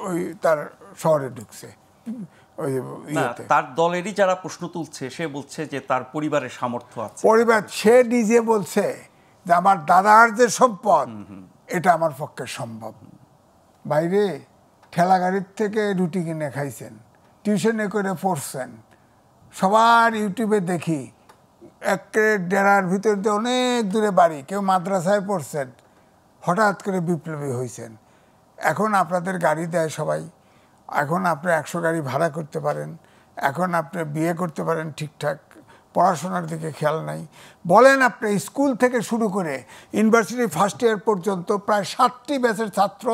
ওই তার শহরে ঢুকছে। তার দলেরই যারা প্রশ্ন তুলছে, সে বলছে যে তার পরিবারের সামর্থ্য আছে। পরিবার, সে নিজে বলছে যে আমার দাদার যে সম্পদ, এটা আমার পক্ষে সম্ভব। বাইরে ঠেলা গাড়ির থেকে রুটি কিনে খাইছেন, টিউশনে করে পড়ছেন, সবার ইউটিউবে দেখি একের ডেরার ভিতর দিয়ে অনেক দূরে বাড়ি, কেউ মাদ্রাসায় পড়ছেন, হঠাৎ করে বিপ্লবী হয়েছেন। এখন আপনাদের গাড়ি দেয় সবাই, এখন আপনি 100 গাড়ি ভাড়া করতে পারেন, এখন আপনি বিয়ে করতে পারেন ঠিকঠাক, পড়াশোনার দিকে খেয়াল নাই। বলেন আপনি স্কুল থেকে শুরু করে ইউনিভার্সিটি ফার্স্ট ইয়ার পর্যন্ত প্রায় 60টি ব্যাচের ছাত্র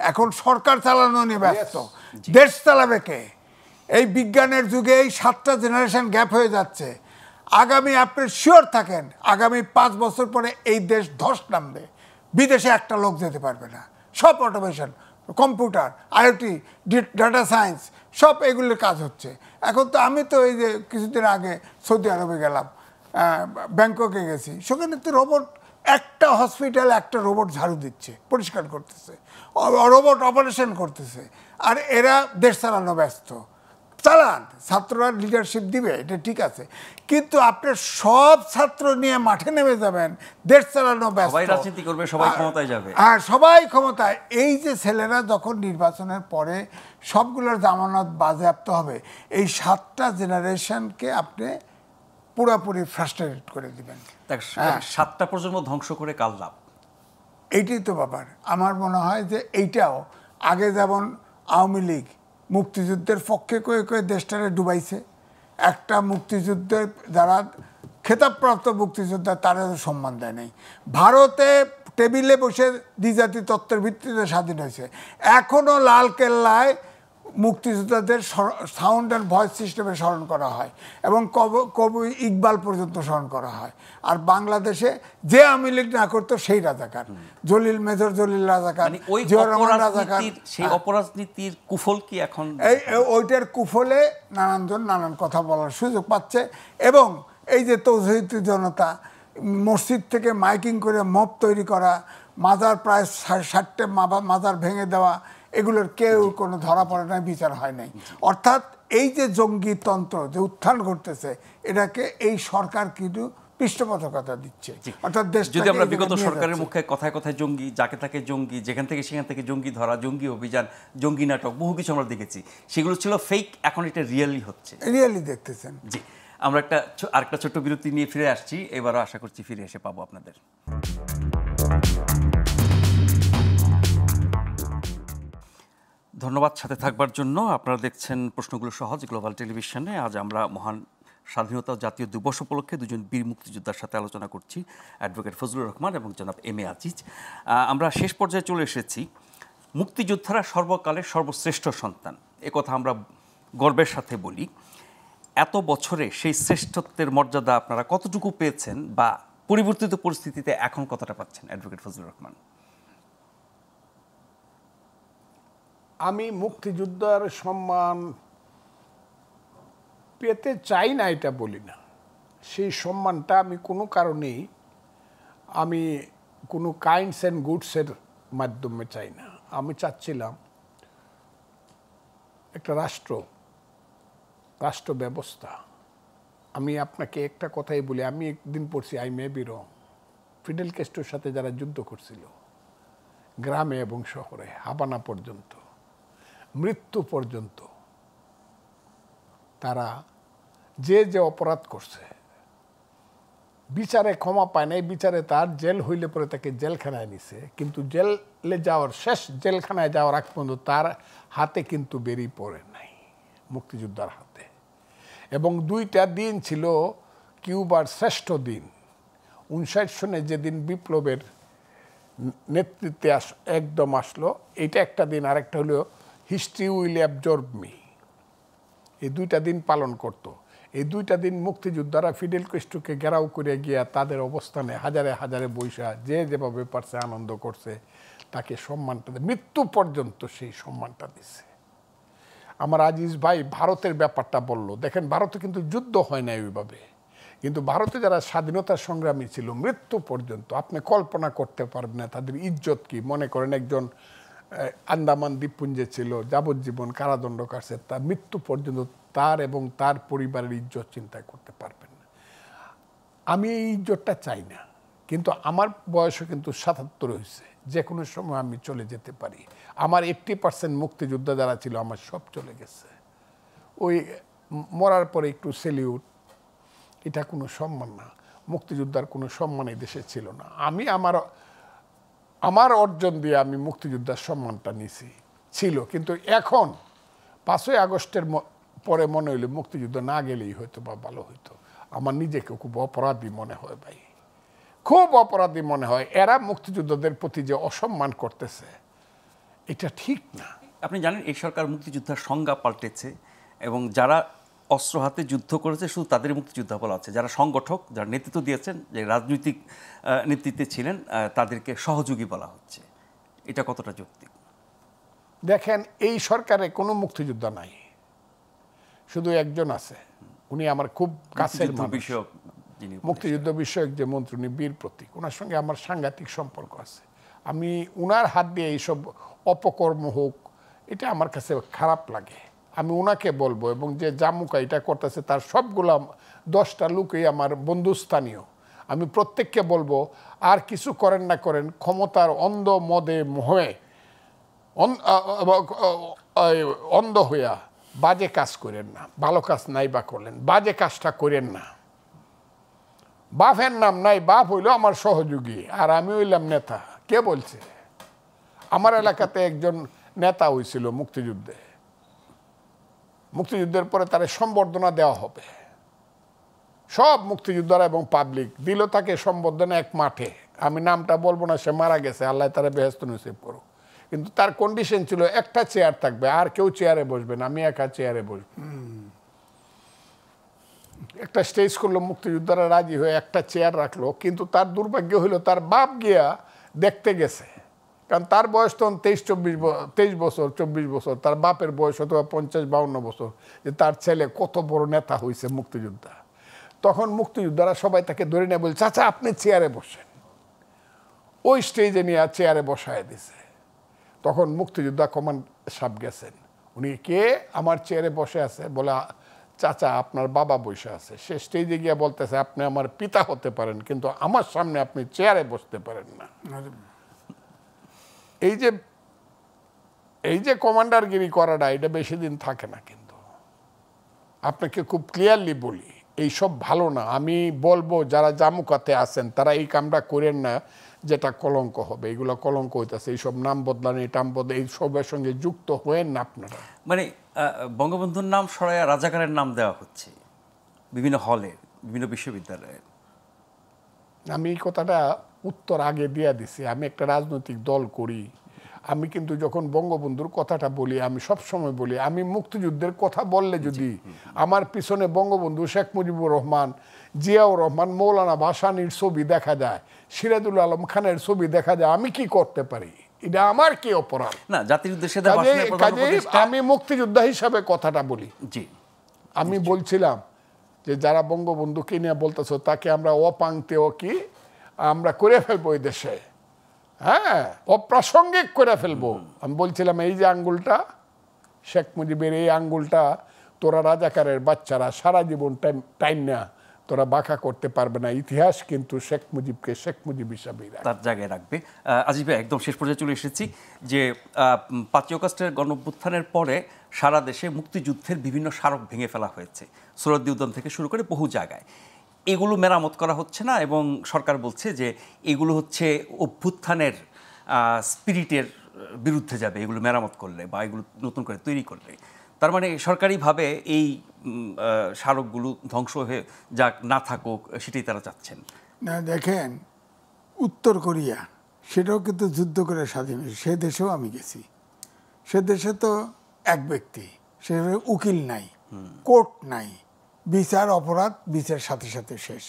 এখন সরকার চালানো নিয়ে ব্যস্ত। দেশ চালাবে কে? এই বিজ্ঞানের যুগে এই 7টা জেনারেশন গ্যাপ হয়ে যাচ্ছে। আগামী, আপনি শিওর থাকেন, আগামী 5 বছর পরে এই দেশ ধস নামবে, বিদেশে একটা লোক যেতে পারবে না। সব automation, computer, IoT, data science, সব এগুলোর কাজ হচ্ছে। এখন তো আমি তো এই যে কিছুদিন আগে সৌদি আরবে গেলাম, ব্যাংককে গেছি, সেখানে তো রোবট, একটা হসপিটাল একটা রোবট ঝাড়ু দিচ্ছে, পরিষ্কার করতেছে, রোবট অপারেশন করতেছে, আর এরা দেশ চালানো ব্যস্ত। চালান, ছাত্ররা লিডারশিপ দিবে, এটা ঠিক আছে, কিন্তু আপনি সব ছাত্র নিয়ে মাঠে নেমে যাবেন, দেশ চালানো ব্যস্ত, সবাই রাজনীতি করবে, সবাই ক্ষমতায় যাবে। আর সবাই ক্ষমতায়। এই যে ছেলেরা যখন নির্বাচনের পরে সবগুলোর জামানত বাজেয়াপ্ত হবে, এই 7টা জেনারেশনকে আপনি পুরোপুরি ফ্রাস্ট্রেটেড করে দিবেন। 7টা প্রজন্ম ধ্বংস করে কাল লাভ, এইটাই তো ব্যাপার। আমার মনে হয় যে এইটাও আগে যেমন আওয়ামী লীগ মুক্তিযুদ্ধের পক্ষে কয়ে কয়ে দেশটারে ডুবাইছে, একটা মুক্তিযুদ্ধের যারা খেতাবপ্রাপ্ত মুক্তিযোদ্ধা তারা সম্মান দেয় নাই। ভারতে টেবিলে বসে দ্বিজাতি তত্ত্বের ভিত্তিতে স্বাধীন হয়েছে, এখনও লাল কেল্লায় মুক্তিযোদ্ধাদের সাউন্ড অ্যান্ড ভয়েস সিস্টেমে স্মরণ করা হয়, এবং কবি ইকবাল পর্যন্ত স্মরণ করা হয়। আর বাংলাদেশে যে আওয়ামী লীগ না করতো সেই রাজাকার, জলিল, মেজর জলিল রাজাকার, জিয়াউর রহমান রাজাকার। সেই অপরাজনীতির কুফল কি এখন? ওইটার কুফলে নানানজন নানান কথা বলার সুযোগ পাচ্ছে, এবং এই যে তৌহিদি জনতা মসজিদ থেকে মাইকিং করে মব তৈরি করা, মাজার প্রায় 60টে মাজার ভেঙে দেওয়া, এগুলোর কেউ কোনো ধরা পড়ে নাই, বিচার হয় নাই। অর্থাৎ এই যে জঙ্গি তন্ত্র যে উত্থান ঘটতেছে, এটাকে এই সরকার কিন্তু পৃষ্ঠপোষকতা দিচ্ছে। অর্থাৎ দেশ, যদি আমরা বিগত সরকারের মুখে কথায় কথায় জঙ্গি, যাকে তাকে জঙ্গি, যেখান থেকে সেখান থেকে জঙ্গি ধরা, জঙ্গি অভিযান, জঙ্গি নাটক, বহু কিছু আমরা দেখেছি, সেগুলো ছিল ফেক, এখন এটা রিয়েলি হচ্ছে, রিয়েলি দেখতেছেন। জি, আমরা আরেকটা ছোট্ট বিরতি নিয়ে ফিরে আসছি, এবারও আশা করছি ফিরে এসে পাবো আপনাদের। ধন্যবাদ সাথে থাকবার জন্য। আপনারা দেখছেন প্রশ্নগুলো সহজ গ্লোবাল টেলিভিশনে। আজ আমরা মহান স্বাধীনতা ও জাতীয় দিবস উপলক্ষে দুজন বীর মুক্তিযোদ্ধার সাথে আলোচনা করছি, অ্যাডভোকেট ফজলুর রহমান এবং জনাব এম এ আজিজ। আমরা শেষ পর্যায়ে চলে এসেছি। মুক্তিযোদ্ধারা সর্বকালের সর্বশ্রেষ্ঠ সন্তান, একথা আমরা গর্বের সাথে বলি। এত বছরে সেই শ্রেষ্ঠত্বের মর্যাদা আপনারা কতটুকু পেয়েছেন বা পরিবর্তিত পরিস্থিতিতে এখন কতটা পাচ্ছেন, অ্যাডভোকেট ফজলুর রহমান? আমি মুক্তিযোদ্ধার সম্মান পেতে চাই না এটা বলি না, সেই সম্মানটা আমি কোনো কারণেই আমি কোনো কাইন্ডস অ্যান্ড গুডসের মাধ্যমে চাই না। আমি চাচ্ছিলাম একটা রাষ্ট্র ব্যবস্থা। আমি আপনাকে একটা কথাই বলি, আমি একদিন পড়ছি, I may be wrong, Fidel ক্যাস্ট্রোর সাথে যারা যুদ্ধ করছিল গ্রামে এবং শহরে, হাবানা পর্যন্ত, মৃত্যু পর্যন্ত, তারা যে যে অপরাধ করছে বিচারে ক্ষমা পায় না। এই বিচারে তার জেল হইলে পরে তাকে জেলখানায় নিছে, কিন্তু জেলে যাওয়ার শেষ জেলখানায় যাওয়ার আগ পর্যন্ত তার হাতে কিন্তু বেরিয়ে পড়ে নাই, মুক্তিযোদ্ধার হাতে। এবং 2টা দিন ছিল কিউবার শ্রেষ্ঠ দিন। 59 সনে যেদিন বিপ্লবের নেতৃত্বে একদম আসলো, এটা একটা দিন। আরেকটা হলো হিস্ট্রি উইল অ্যাবজর্ব মি। এই 2টা দিন পালন করত। এই 2টা দিন মুক্তিযোদ্ধারা ফিডেল ক্যাস্ট্রোকে ঘেরাও করে গিয়া তাদের অবস্থানে হাজারে হাজারে বৈশা যে যেভাবে পারছে আনন্দ করছে, তাকে সম্মানটা মৃত্যু পর্যন্ত সেই সম্মানটা দিচ্ছে। আমার আজিজ ভাই ভারতের ব্যাপারটা বলল, দেখেন ভারতে কিন্তু যুদ্ধ হয় না ওইভাবে, কিন্তু ভারতে যারা স্বাধীনতা সংগ্রামী ছিল মৃত্যু পর্যন্ত, আপনি কল্পনা করতে পারবেন না তাদের ইজ্জত কি। মনে করেন একজন আন্দামান দ্বীপপুঞ্জে ছিল, যাবজ্জীবন কারাদণ্ড কাটছে, তার মৃত্যু পর্যন্ত তার এবং তার পরিবারের ইজ্জত চিন্তা করতে পারবেন না। আমি এই ইজ্জতটা চাই না, কিন্তু আমার বয়সও কিন্তু 77 হয়েছে, যে কোনো সময় আমি চলে যেতে পারি। আমার 80% মুক্তিযোদ্ধা যারা ছিল আমার সব চলে গেছে। ওই মরার পরে একটু সেলিউট, এটা কোনো সম্মান না। মুক্তিযোদ্ধার কোনো সম্মান এই দেশে ছিল না। আমি আমার অর্জন দিয়ে আমি মুক্তিযোদ্ধার সম্মানটা নিছি, ছিল। কিন্তু এখন 5ই আগস্টের পরে মনে হইলে মুক্তিযুদ্ধ না গেলেই হয়তো বা ভালো হইতো। আমার নিজেকে খুব অপরাধী মনে হয় ভাই, খুব অপরাধী মনে হয়। এরা মুক্তিযোদ্ধাদের প্রতি যে অসম্মান করতেছে, এটা ঠিক না। আপনি জানেন এই সরকার মুক্তিযোদ্ধার সংজ্ঞা পাল্টেছে, এবং যারা অস্ত্র হাতে যুদ্ধ করেছে শুধু তাদের মুক্তিযোদ্ধা বলা হচ্ছে। যারা সংগঠক, যারা নেতৃত্ব দিয়েছেন, যে রাজনৈতিক নেতৃত্বে ছিলেন, তাদেরকে সহযোগী বলা হচ্ছে। এটা কতটা যৌক্তিক? দেখেন এই সরকারে কোনো মুক্তিযোদ্ধা নাই, শুধু একজন আছে, উনি আমার খুব কাছের বিষয়ক, মুক্তিযুদ্ধ বিষয়ক যে মন্ত্রী, উনি বীর প্রতীক, ওনার সঙ্গে আমার সাংঘাতিক সম্পর্ক আছে। আমি ওনার হাত দিয়ে এইসব অপকর্ম হোক, এটা আমার কাছে খারাপ লাগে। আমি ওনাকে বলবো, এবং যে জামুকা এটা করতেছে তার সবগুলো 10টা লোকই আমার বন্ধুস্থানীয়। আমি প্রত্যেককে বলবো, আর কিছু করেন না করেন, ক্ষমতার অন্ধ মদে মোহে অন্ধ হইয়া বাজে কাজ করেন না। ভালো কাজ নাই বা করলেন, বাজে কাজটা করেন না। বাপের নাম নাই, বাপ হইল আমার সহযোগী, আর আমি হইলাম নেতা। কে বলছে? আমার এলাকাতে একজন নেতা হয়েছিল মুক্তিযুদ্ধে, মুক্তিযুদ্ধের পরে তার সম্বর্ধনা দেওয়া হবে। সব মুক্তিযোদ্ধারা এবং পাবলিক দিল তাকে সম্বর্ধনা এক মাঠে। আমি নামটা বলবো না, সে মারা গেছে, আল্লাহ তারা বেহেশত নসিব করুক। কিন্তু তার কন্ডিশন ছিল একটা চেয়ার থাকবে, আর কেউ চেয়ারে বসবে না, আমি একা চেয়ারে বসবো। একটা স্টেজ করলো, মুক্তিযোদ্ধারা রাজি হয়ে একটা চেয়ার রাখলো। কিন্তু তার দুর্ভাগ্য হইলো তার বাপ গিয়া দেখতে গেছে, কারণ তার বয়স তখন 23 বছর 24 বছর, তার বাপের বয়স অথবা 50-52 বছর, যে তার ছেলে কত বড় নেতা হয়েছে মুক্তিযোদ্ধা। তখন মুক্তিযোদ্ধারা সবাই তাকে ধরে নিয়ে বলছে, চাচা আপনি চেয়ারে বসেন। ওই স্টেজে নিয়ে চেয়ারে বসায় দিছে। তখন মুক্তিযোদ্ধা কমান্ড সাহেব গেছেন, উনি কে আমার চেয়ারে বসে আছে? বলে চাচা আপনার বাবা বসে আছে। সে স্টেজে গিয়ে বলতেছে, আপনি আমার পিতা হতে পারেন, কিন্তু আমার সামনে আপনি চেয়ারে বসতে পারেন না। এই যে কমান্ডারগিরি করাটা, এটা বেশি দিন থাকে না। কিন্তু আপনাকে খুব ক্লিয়ারলি বলি, এইসব ভালো না। আমি বলবো যারা জামুকাতে আছেন তারা এই কামটা করেন না, যেটা কলঙ্ক হবে। এগুলো কলঙ্ক হইতেছে, এইসব নাম বদলানি টাম বদলা এইসবের সঙ্গে যুক্ত হয়েন না আপনারা। মানে বঙ্গবন্ধুর নাম সরাইয়া রাজাকারের নাম দেওয়া হচ্ছে বিভিন্ন হলে, বিভিন্ন বিশ্ববিদ্যালয়ে। আমি এই কথাটা উত্তর আগে দিয়ে দিছি। আমি একটা রাজনৈতিক দল করি। আমি কিন্তু যখন বঙ্গবন্ধুর কথাটা বলি, আমি সব সময় বলি, আমি মুক্তিযুদ্ধের কথা বললে যদি আমার পিছনে বঙ্গবন্ধু, শেখ মুজিবুর রহমান, জিয়াউর রহমান, মৌলানা ভাসানীর ছবি দেখা যায়, সিরাজুল আলম খানের ছবি দেখা যায়, আমি কি করতে পারি? এটা আমার কি অপরাধ? না, জাতির উদ্দেশ্যে আমি মুক্তিযোদ্ধা হিসাবে কথাটা বলি। জি, আমি বলছিলাম যে যারা বঙ্গবন্ধুকে নিয়ে বলতেছো তাকে আমরা অপাংতেও কি আমরা করে ফেলবো এই দেশে, হ্যাঁ, অপ্রাসঙ্গিক করে ফেলবো। আমি বলছিলাম এই যে আঙ্গুলটা, শেখ মুজিবের এই আঙ্গুলটা তোরা রাজাকারের বাচ্চারা সারা জীবন টাইম না তোরা বাঁকা করতে পারবে না। ইতিহাস কিন্তু শেখ মুজিবকে শেখ মুজিব হিসাবেই তার জায়গায় রাখবে। আজিজ ভাই, একদম শেষ পর্যায়ে চলে এসেছি যে 5ই আগস্টের গণঅভ্যুত্থানের পরে সারা দেশে মুক্তিযুদ্ধের বিভিন্ন স্মারক ভেঙে ফেলা হয়েছে, সোহরাওয়ার্দী উদ্যান থেকে শুরু করে বহু জায়গায়। এগুলো মেরামত করা হচ্ছে না এবং সরকার বলছে যে এগুলো হচ্ছে অভ্যুত্থানের স্পিরিটের বিরুদ্ধে যাবে এগুলো মেরামত করলে বা এগুলো নতুন করে তৈরি করলে। তার মানে সরকারিভাবে এই স্মারকগুলো ধ্বংস হয়ে যাক, না থাকুক, সেটাই তারা চাচ্ছেন না। দেখেন, উত্তর কোরিয়া সেটাও কিন্তু যুদ্ধ করে স্বাধীন হয়েছে। সে দেশেও আমি গেছি। সে দেশে তো এক ব্যক্তি, সে উকিল নাই, কোর্ট নাই, বিচার অপরাধ বিচার সাথে সাথে শেষ।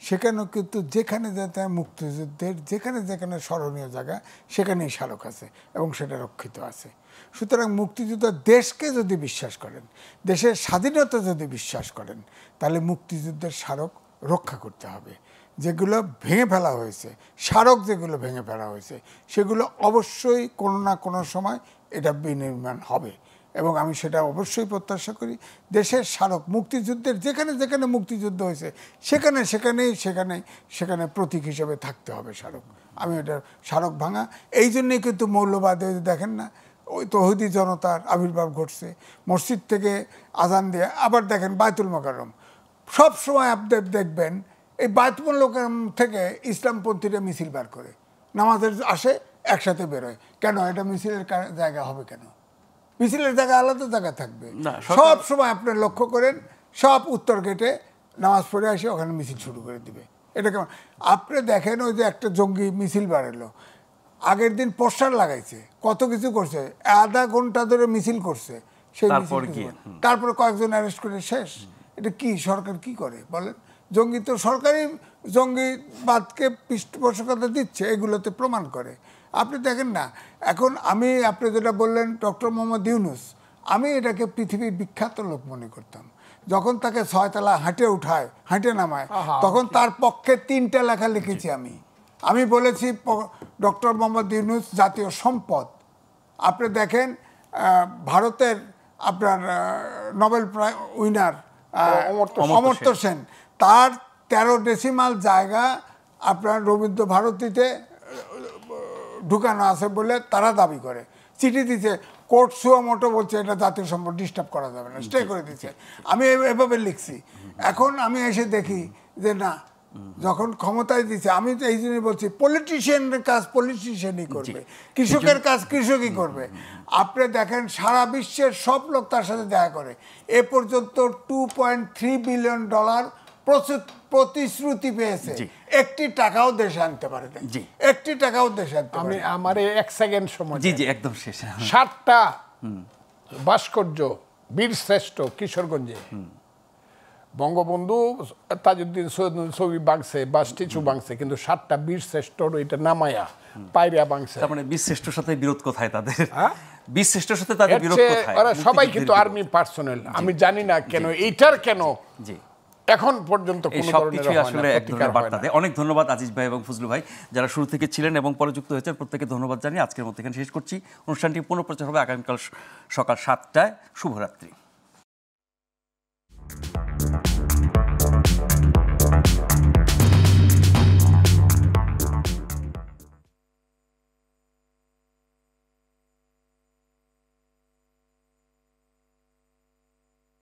সেখানেও কিন্তু যেখানে যাতে মুক্তিযুদ্ধের যেখানে যেখানে স্মরণীয় জায়গা সেখানেই স্মারক আছে এবং সেটা রক্ষিত আছে। সুতরাং মুক্তিযুদ্ধ দেশকে যদি বিশ্বাস করেন, দেশের স্বাধীনতা যদি বিশ্বাস করেন, তাহলে মুক্তিযুদ্ধের স্মারক রক্ষা করতে হবে। যেগুলো ভেঙে ফেলা হয়েছে, স্মারক যেগুলো ভেঙে ফেলা হয়েছে, সেগুলো অবশ্যই কোনো না কোনো সময় এটা বিনির্মাণ হবে এবং আমি সেটা অবশ্যই প্রত্যাশা করি। দেশের স্মারক মুক্তিযুদ্ধের যেখানে যেখানে মুক্তিযুদ্ধ হয়েছে সেখানে সেখানে প্রতীক হিসেবে থাকতে হবে স্মারক। আমি এটা স্মারক ভাঙা এই জন্যেই কিন্তু মৌলবাদে দেখেন না, ওই তৌহিদি জনতার আবির্ভাব ঘটছে, মসজিদ থেকে আজান দিয়ে। আবার দেখেন বায়তুল মোকাররম, সব সময় আপনি দেখবেন এই বায়তুল মোকাররম থেকে ইসলামপন্থীরা মিছিল বার করে নামাজের আসে, একসাথে বেরোয়। কেন? এটা মিছিলের জায়গা হবে কেন? মিছিলের জায়গা আলাদা জায়গা থাকবে। সব সময় আপনি লক্ষ্য করেন, সব উত্তর গেটে নামাজ পড়ে আসে ওখানে মিছিল শুরু করে দিবে। এটা কেমন? আপনি দেখেন ওই যে একটা জঙ্গি মিছিল বার এলো, আগের দিন পোস্টার লাগাইছে, কত কিছু করছে, আধা ঘন্টা ধরে মিছিল করছে, সেই তারপরে কয়েকজন অ্যারেস্ট করে শেষ। এটা কি সরকার কি করে বলেন? জঙ্গি তো সরকারি জঙ্গিবাদকে পৃষ্ঠপোষকতা দিচ্ছে, এগুলোতে প্রমাণ করে। আপনি দেখেন না, এখন আপনি যেটা বললেন ডক্টর মোহাম্মদ ইউনূস, আমি এটাকে পৃথিবীর বিখ্যাত লোক মনে করতাম। যখন তাকে 6 তলা হাঁটে নামায়, তখন তার পক্ষে 3টা লেখা লিখেছি আমি বলেছি ডক্টর মোহাম্মদ ইউনূস জাতীয় সম্পদ। আপনি দেখেন ভারতের আপনার Nobel prize winner Amartya Sen, তার 13 ডেসিমাল জায়গা আপনার রবীন্দ্র ভারতীতে ঢুকানো আছে বলে তারা দাবি করে, চিঠি দিচ্ছে, কোর্ট সুও মোটো বলছে এটা জাতীয় সম্পদ, ডিস্টার্ব করা যাবে না, স্টে করে দিচ্ছে। আমি এভাবে লিখছি। এখন আমি এসে দেখি যে না, যখন ক্ষমতায় দিচ্ছে, আমি তো এই জন্যই বলছি পলিটিশিয়ানের কাজ পলিটিশিয়ানই করবে, কৃষকের কাজ কৃষকই করবে। আপনি দেখেন সারা বিশ্বের সব লোক তার সাথে দেখা করে। এ পর্যন্ত $2.3 বিলিয়ন প্রতিশ্রুতি পেয়েছে, একটি টাকাও দেশে আনতে পারে না, একটি টাকাও দেশে আনতে পারে না। আমার 1 সেকেন্ড সময়, জি একদম শেষ। 7টা ভাস্কর্য বীরশ্রেষ্ঠ কিশোরগঞ্জে বঙ্গবন্ধু তাজউদ্দিন সৈয়দ ছবি বাংছে বা স্ট্যাচু বাংছে, কিন্তু 7টা বীরশ্রেষ্ঠর এটা নামায়া পায়রা বাংছে। তার মানে বীরশ্রেষ্ঠর সাথে বিরোধ কোথায় তাদের? বীরশ্রেষ্ঠর সাথে তাদের বিরোধ কোথায়? ওরা সবাই কিন্তু আর্মি পার্সোনাল। আমি জানি না কেন এইটার জি এখন পর্যন্ত কোনো সবকিছু আসলে এক ধরনের বার্তা দেয়। অনেক ধন্যবাদ আজিজ ভাই এবং ফজলু ভাই, যারা শুরু থেকে ছিলেন এবং পরে যুক্ত হয়েছেন, প্রত্যেকে ধন্যবাদ জানিয়ে আজকের মতো এখানে শেষ করছি। অনুষ্ঠানটি পুনঃপ্রচার হবে আগামীকাল সকাল 7টায়। শুভরাত্রি।